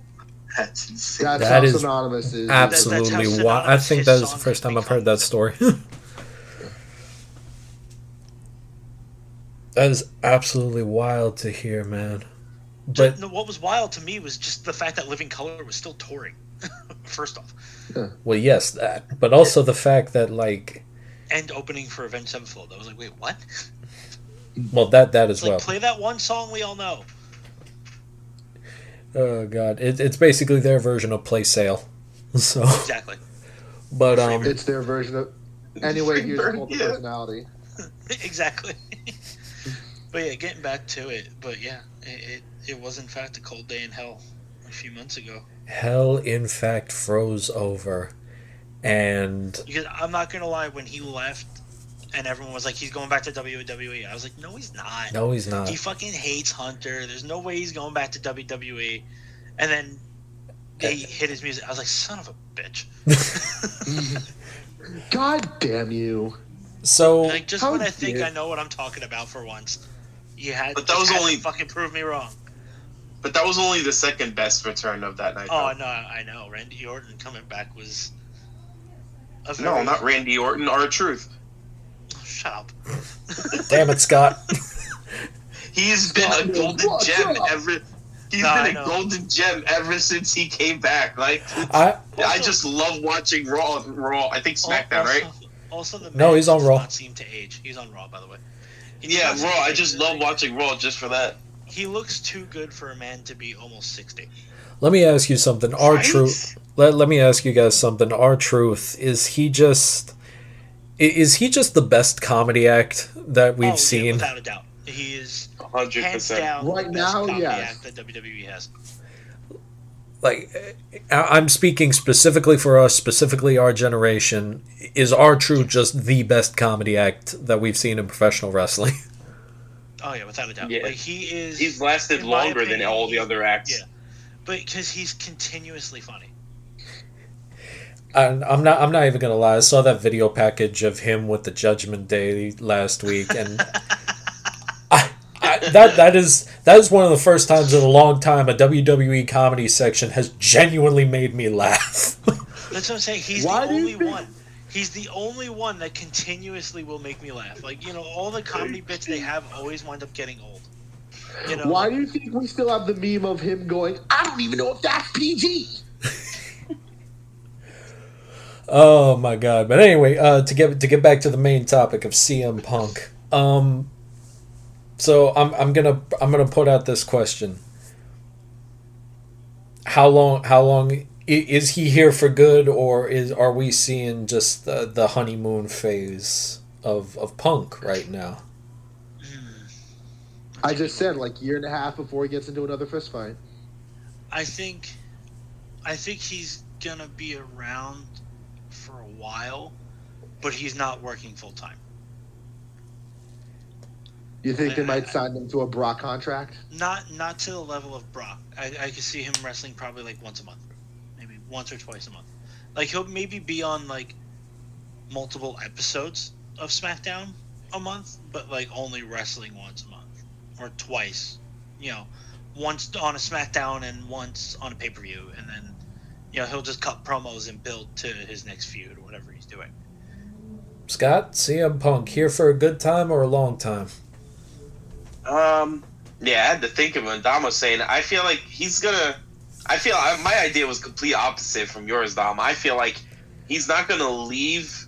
that's insane. That's that how is synonymous is. Absolutely wild. I think that is the first time I've heard that story. That is absolutely wild to hear, man. But what was wild to me was just the fact that Living Color was still touring. First off. Well, yes, that. But also the fact that, like... And opening for Avenged Sevenfold. I was like, wait, what? Well, that as well. Play that one song we all know. Oh, God. It's basically their version of Play Sale. So exactly. But it's their version of anyway. Here's a cult of personality. Exactly. But yeah, getting back to it. But yeah, it was in fact a cold day in hell a few months ago. Hell, in fact, froze over, and because I'm not gonna lie, when he left. And everyone was like, he's going back to WWE. I was like, no, he's not. No, he's not. He fucking hates Hunter. There's no way he's going back to WWE. And then they hit his music. I was like, son of a bitch. God damn you. So, like, just when I think I know what I'm talking about for once, you had, but that was only to fucking prove me wrong. But that was only the second best return of that night. Oh, no, I know. Randy Orton coming back was... No, not Randy Orton, R-Truth. Shut up. Damn it, Scott. He's been a golden gem ever. He's been a golden gem ever since he came back. Like I just love watching Raw. I think SmackDown, right? Also, the no, he's on Raw. Does not seem to age. He's on Raw, by the way. Yeah, Raw. I just love watching Raw just for that. He looks too good for a man to be almost 60. Let me ask you something. R-Truth. Let me ask you guys something. R-Truth, is he just the best comedy act that we've seen? Yeah, without a doubt. He is 100%. Hands down right the best now, comedy yes. act that WWE has. Like, I'm speaking specifically for us, specifically our generation. Is R-Truth just the best comedy act that we've seen in professional wrestling? Oh, yeah, without a doubt. Yeah. Like, he's lasted longer than all the other acts. Yeah. But because he's continuously funny. And I'm not even gonna lie. I saw that video package of him with the Judgment Day last week, and that is one of the first times in a long time a WWE comedy section has genuinely made me laugh. That's what I'm saying. He's the only one. He's the only one that continuously will make me laugh. Like, all the comedy bits they have always wind up getting old. Why do you think we still have the meme of him going, I don't even know if that's PG? Oh my god! But anyway, to get back to the main topic of CM Punk. So I'm gonna put out this question. How long is he here for good, or are we seeing just the honeymoon phase of Punk right now? I just said like year and a half before he gets into another fist fight. I think he's gonna be around for a while, but he's not working full time. You think they might sign him to a Brock contract? Not to the level of Brock. I could see him wrestling probably like once a month, maybe once or twice a month. Like he'll maybe be on like multiple episodes of SmackDown a month, but like only wrestling once a month or twice. Once on a SmackDown and once on a pay-per-view, and then he'll just cut promos and build to his next feud or whatever he's doing. Scott, CM Punk here for a good time or a long time? Yeah, I had to think of what Dom was saying. I feel like my idea was complete opposite from yours, Dom. I feel like he's not gonna leave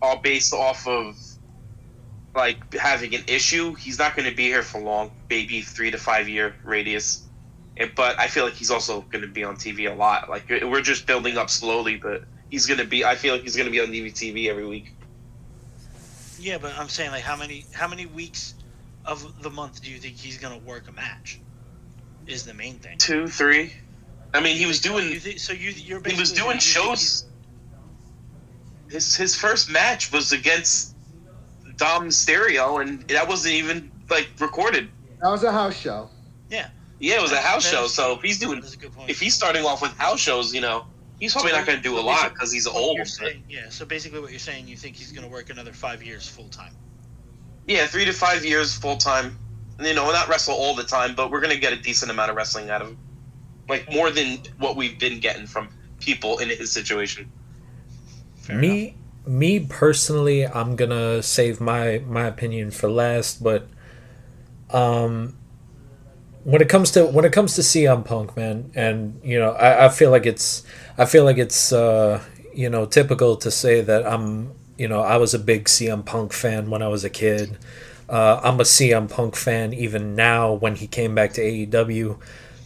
all based off of like having an issue. He's not gonna be here for long, maybe 3 to 5 year radius. But I feel like he's also going to be on TV a lot. Like, we're just building up slowly, but I feel like he's going to be on TV every week. Yeah, but I'm saying, like, how many weeks of the month do you think he's going to work a match? Is the main thing. 2, 3. I mean, he was doing... You're he was doing shows... His first match was against Dom Mysterio, and that wasn't even, like, recorded. That was a house show. Yeah. Yeah, it was a house show. So if he's starting off with house shows, he's probably not going to do a lot because he's old. So basically, what you're saying, you think he's going to work another 5 years full time? Yeah, 3 to 5 years full time. Not wrestle all the time, but we're going to get a decent amount of wrestling out of him, like more than what we've been getting from people in his situation. Me personally, I'm gonna save my opinion for last, but when it comes to CM Punk, man, and I feel like it's typical to say that I was a big CM Punk fan when I was a kid. I'm a CM Punk fan even now when he came back to AEW.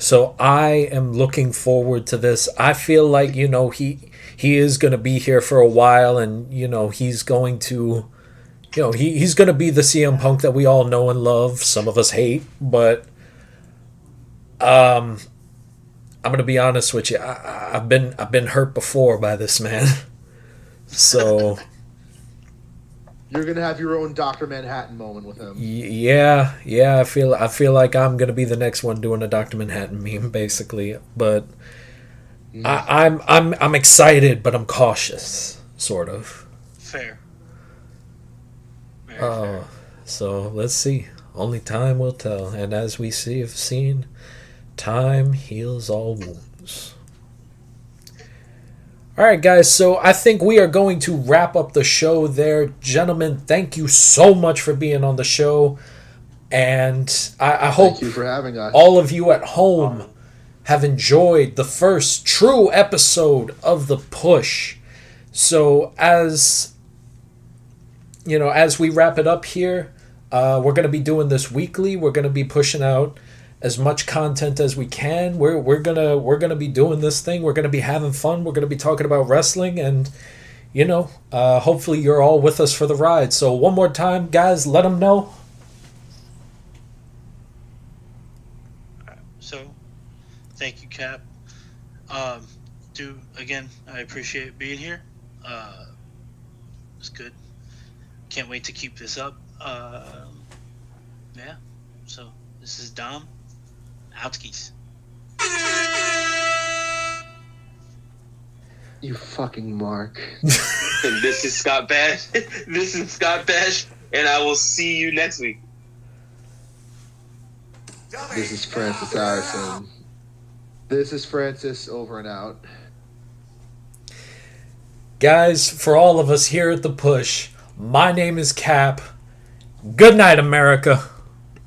So I am looking forward to this. I feel like, he is going to be here for a while, and, he's going to, he's going to be the CM Punk that we all know and love. Some of us hate, but I'm going to be honest with you. I've been hurt before by this man. So you're gonna have your own Dr. Manhattan moment with him. Yeah. I feel like I'm gonna be the next one doing a Dr. Manhattan meme, basically. But I'm excited, but I'm cautious, sort of. Fair. Very fair. So let's see. Only time will tell, and as we have seen, time heals all wounds. All right, guys, so I think we are going to wrap up the show there. Gentlemen, thank you so much for being on the show. And I hope thank you for having us. All of you at home have enjoyed the first true episode of The Push. So as we wrap it up here, we're going to be doing this weekly. We're going to be pushing out as much content as we can. We're gonna be doing this thing. We're gonna be having fun. We're gonna be talking about wrestling, and hopefully you're all with us for the ride. So one more time, guys, let them know. So, thank you, Cap. Again, I appreciate being here. It's good. Can't wait to keep this up. Yeah. So this is Dom. Outskis. You fucking Mark. And this is Scott Bash. And I will see you next week. This is Francis Harrison. This is Francis, over and out. Guys, for all of us here at The Push, my name is Cap. Good night, America.